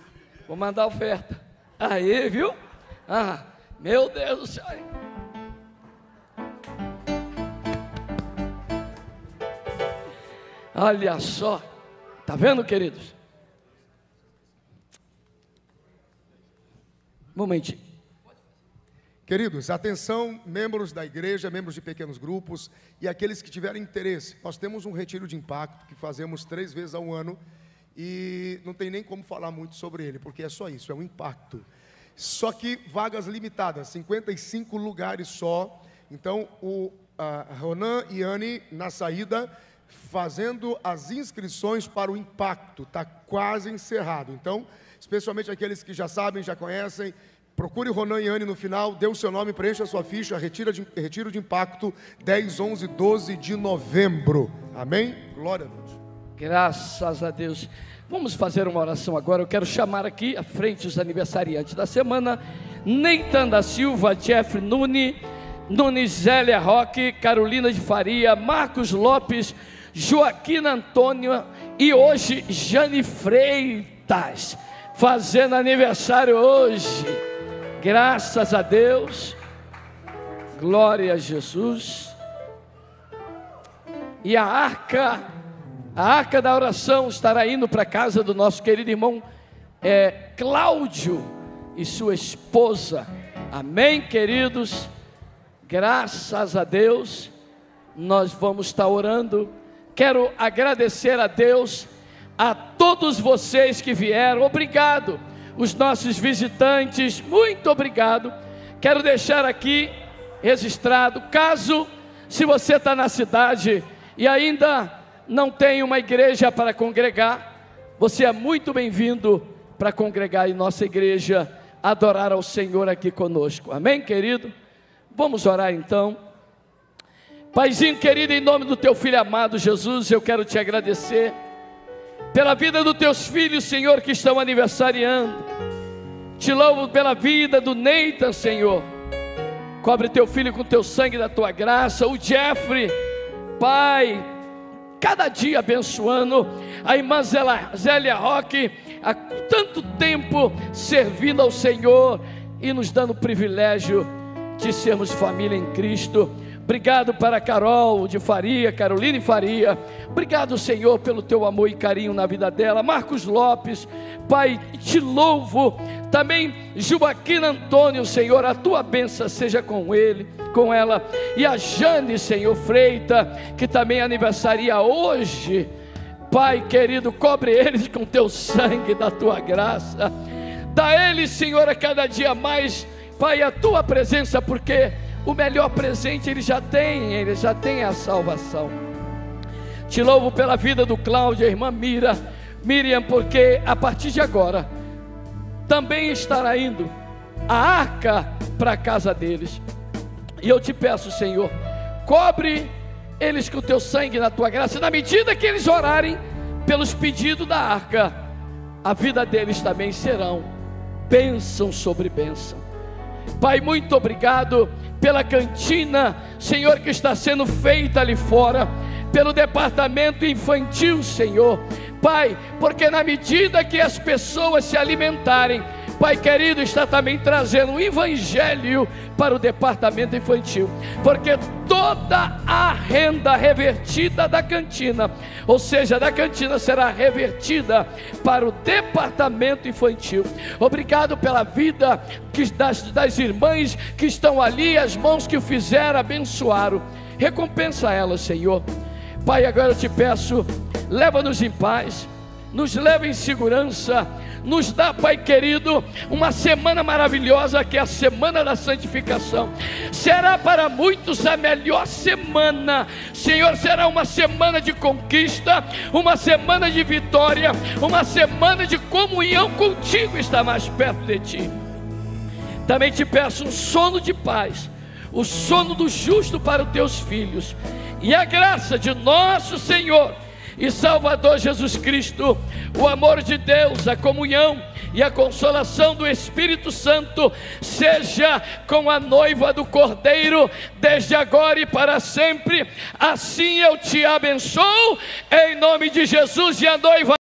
vou mandar oferta. Aí, viu? Ah, meu Deus do céu. Olha só, tá vendo, queridos? Momentinho. Queridos, atenção, membros da igreja, membros de pequenos grupos e aqueles que tiverem interesse. Nós temos um retiro de impacto que fazemos 3 vezes ao ano e não tem nem como falar muito sobre ele, porque é só isso, é um impacto. Só que vagas limitadas, 55 lugares só. Então, o Ronan e Anne, na saída, fazendo as inscrições para o impacto, está quase encerrado. Então, especialmente aqueles que já sabem, já conhecem, procure o Ronan e Anne no final, dê o seu nome, preencha a sua ficha, retiro de impacto, 10, 11, 12 de novembro. Amém? Glória a Deus. Graças a Deus. Vamos fazer uma oração agora. Eu quero chamar aqui à frente os aniversariantes da semana: Neitan da Silva, Jeffrey Nunes, Zélia Roque, Carolina de Faria, Marcos Lopes, Joaquina Antônio e hoje Jane Freitas, fazendo aniversário hoje. Graças a Deus, glória a Jesus. E a arca da oração estará indo para a casa do nosso querido irmão Cláudio e sua esposa. Amém, queridos? Graças a Deus, nós vamos estar orando. Quero agradecer a Deus, a todos vocês que vieram, obrigado. Os nossos visitantes, muito obrigado. Quero deixar aqui registrado, caso, se você está na cidade e ainda não tem uma igreja para congregar, você é muito bem-vindo para congregar em nossa igreja, adorar ao Senhor aqui conosco. Amém, querido? Vamos orar então. Paizinho querido, em nome do teu filho amado Jesus, eu quero te agradecer pela vida dos teus filhos, Senhor, que estão aniversariando. Te louvo pela vida do Neitan, Senhor. Cobre teu filho com teu sangue da tua graça. O Jeffrey, Pai, cada dia abençoando. A irmã Zélia Roque, há tanto tempo servindo ao Senhor e nos dando o privilégio de sermos família em Cristo. Obrigado para Carol de Faria, Carolina de Faria. Obrigado, Senhor, pelo teu amor e carinho na vida dela. Marcos Lopes, Pai, te louvo. Também Joaquina Antônio, Senhor, a tua bênção seja com ele, com ela. E a Jane, Senhor, Freita, que também aniversaria hoje. Pai querido, cobre eles com teu sangue da tua graça. Dá a eles, Senhor, a cada dia mais, Pai, a tua presença, porque o melhor presente ele já tem a salvação. Te louvo pela vida do Cláudio, a irmã Miriam, porque a partir de agora também estará indo a arca para a casa deles. E eu te peço, Senhor, cobre eles com o teu sangue na tua graça. Na medida que eles orarem pelos pedidos da arca, a vida deles também serão bênção sobre bênção. Pai, muito obrigado pela cantina, Senhor, que está sendo feita ali fora, pelo departamento infantil, Senhor. Pai, porque na medida que as pessoas se alimentarem, Pai querido, está também trazendo o evangelho para o departamento infantil, porque toda a renda revertida da cantina, ou seja, da cantina, será revertida para o departamento infantil. Obrigado pela vida das irmãs que estão ali, as mãos que o fizeram, abençoaram. Recompensa elas, Senhor. Pai, agora eu te peço, leva-nos em paz, nos leva em segurança, nos dá, Pai querido, uma semana maravilhosa, que é a semana da santificação. Será para muitos a melhor semana, Senhor. Será uma semana de conquista, uma semana de vitória, uma semana de comunhão contigo, estar mais perto de ti. Também te peço um sono de paz, o sono do justo para os teus filhos, e a graça de nosso Senhor e Salvador Jesus Cristo, o amor de Deus, a comunhão e a consolação do Espírito Santo seja com a noiva do Cordeiro, desde agora e para sempre. Assim eu te abençoo, em nome de Jesus. E a noiva